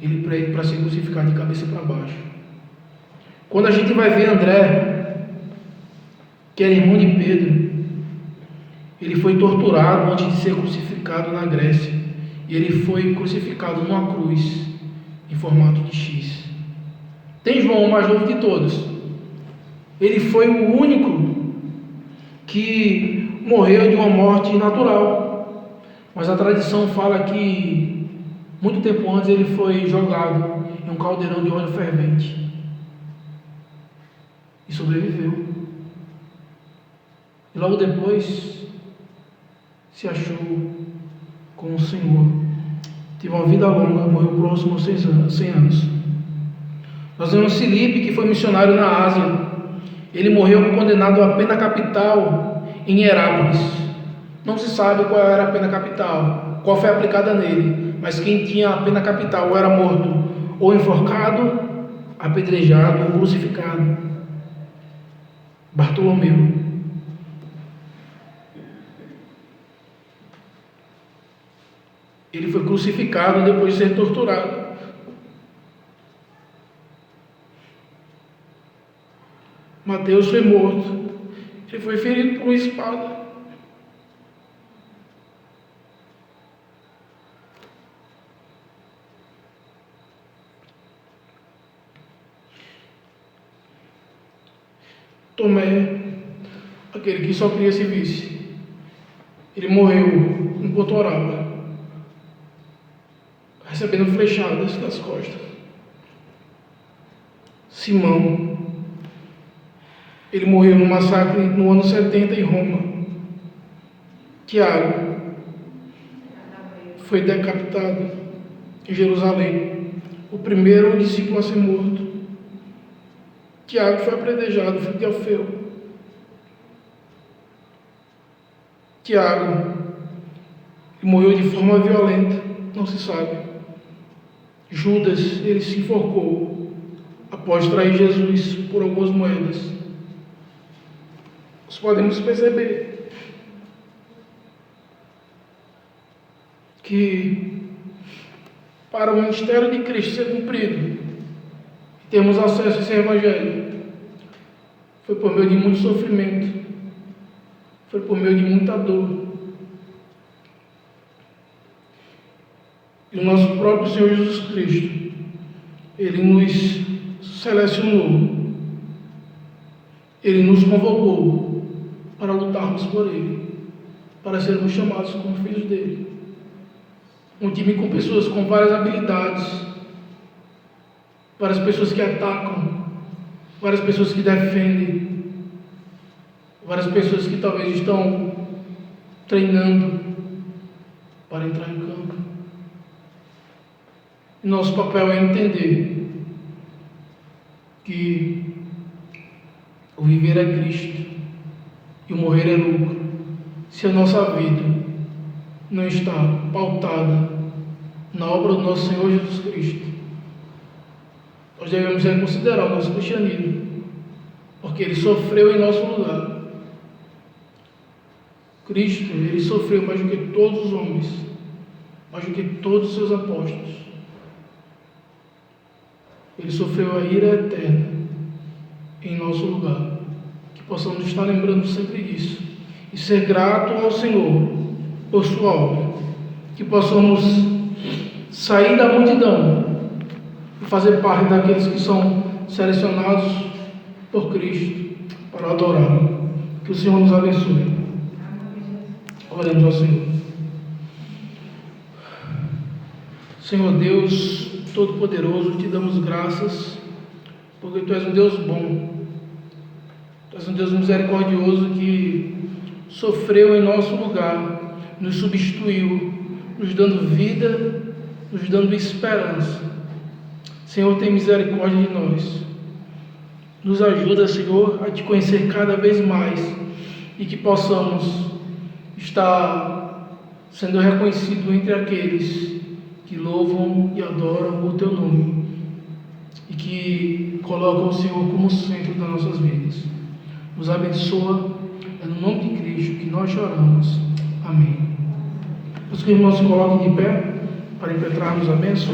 Ele para ser crucificado de cabeça para baixo. Quando a gente vai ver André, que era irmão de Pedro, ele foi torturado antes de ser crucificado na Grécia, e ele foi crucificado numa cruz em formato de X. Tem João, o mais novo de todos. Ele foi o único que morreu de uma morte natural, mas a tradição fala que muito tempo antes ele foi jogado em um caldeirão de óleo fervente e sobreviveu. E logo depois se achou com o Senhor. Teve uma vida longa, morreu próximo aos 100 anos. Nós temos Filipe, que foi missionário na Ásia. Ele morreu condenado à pena capital em Herápolis. Não se sabe qual era a pena capital, qual foi aplicada nele, mas quem tinha a pena capital ou era morto, ou enforcado, apedrejado ou crucificado. Bartolomeu. Ele foi crucificado depois de ser torturado. Mateus foi morto. Ele foi ferido por uma espada. Tomé, aquele que só queria ser vice, ele morreu em Potoraba, recebendo flechadas nas costas. Simão, ele morreu no massacre no ano 70 em Roma. Tiago foi decapitado em Jerusalém, o primeiro discípulo a ser morto. Tiago foi apedrejado, filho de Alfeu. Tiago morreu de forma violenta, não se sabe. Judas, ele se enforcou após trair Jesus por algumas moedas. Nós podemos perceber que para o ministério de Cristo ser cumprido, temos acesso a esse Evangelho, foi por meio de muito sofrimento, foi por meio de muita dor. E o nosso próprio Senhor Jesus Cristo, Ele nos selecionou, Ele nos convocou para lutarmos por Ele, para sermos chamados como filhos dEle. Um time com pessoas com várias habilidades, várias pessoas que atacam, várias pessoas que defendem, várias pessoas que talvez estão treinando para entrar em campo. E nosso papel é entender que o viver é Cristo e o morrer é lucro. Se a nossa vida não está pautada na obra do nosso Senhor Jesus Cristo, nós devemos reconsiderar o nosso cristianismo, porque Ele sofreu em nosso lugar. Cristo, Ele sofreu mais do que todos os homens, mais do que todos os seus apóstolos. Ele sofreu a ira eterna em nosso lugar. Que possamos estar lembrando sempre disso e ser grato ao Senhor por sua obra. Que possamos sair da multidão e fazer parte daqueles que são selecionados por Cristo para adorá-lo. Que o Senhor nos abençoe. Oremos ao Senhor. Senhor Deus Todo-Poderoso, te damos graças, porque Tu és um Deus bom, Tu és um Deus misericordioso que sofreu em nosso lugar, nos substituiu, nos dando vida, nos dando esperança. Senhor, tem misericórdia de nós. Nos ajuda, Senhor, a Te conhecer cada vez mais e que possamos estar sendo reconhecidos entre aqueles que louvam e adoram o Teu nome e que colocam o Senhor como centro das nossas vidas. Nos abençoa, é no nome de Cristo que nós choramos. Amém. Os irmãos se coloquem de pé para impetrarmos a bênção.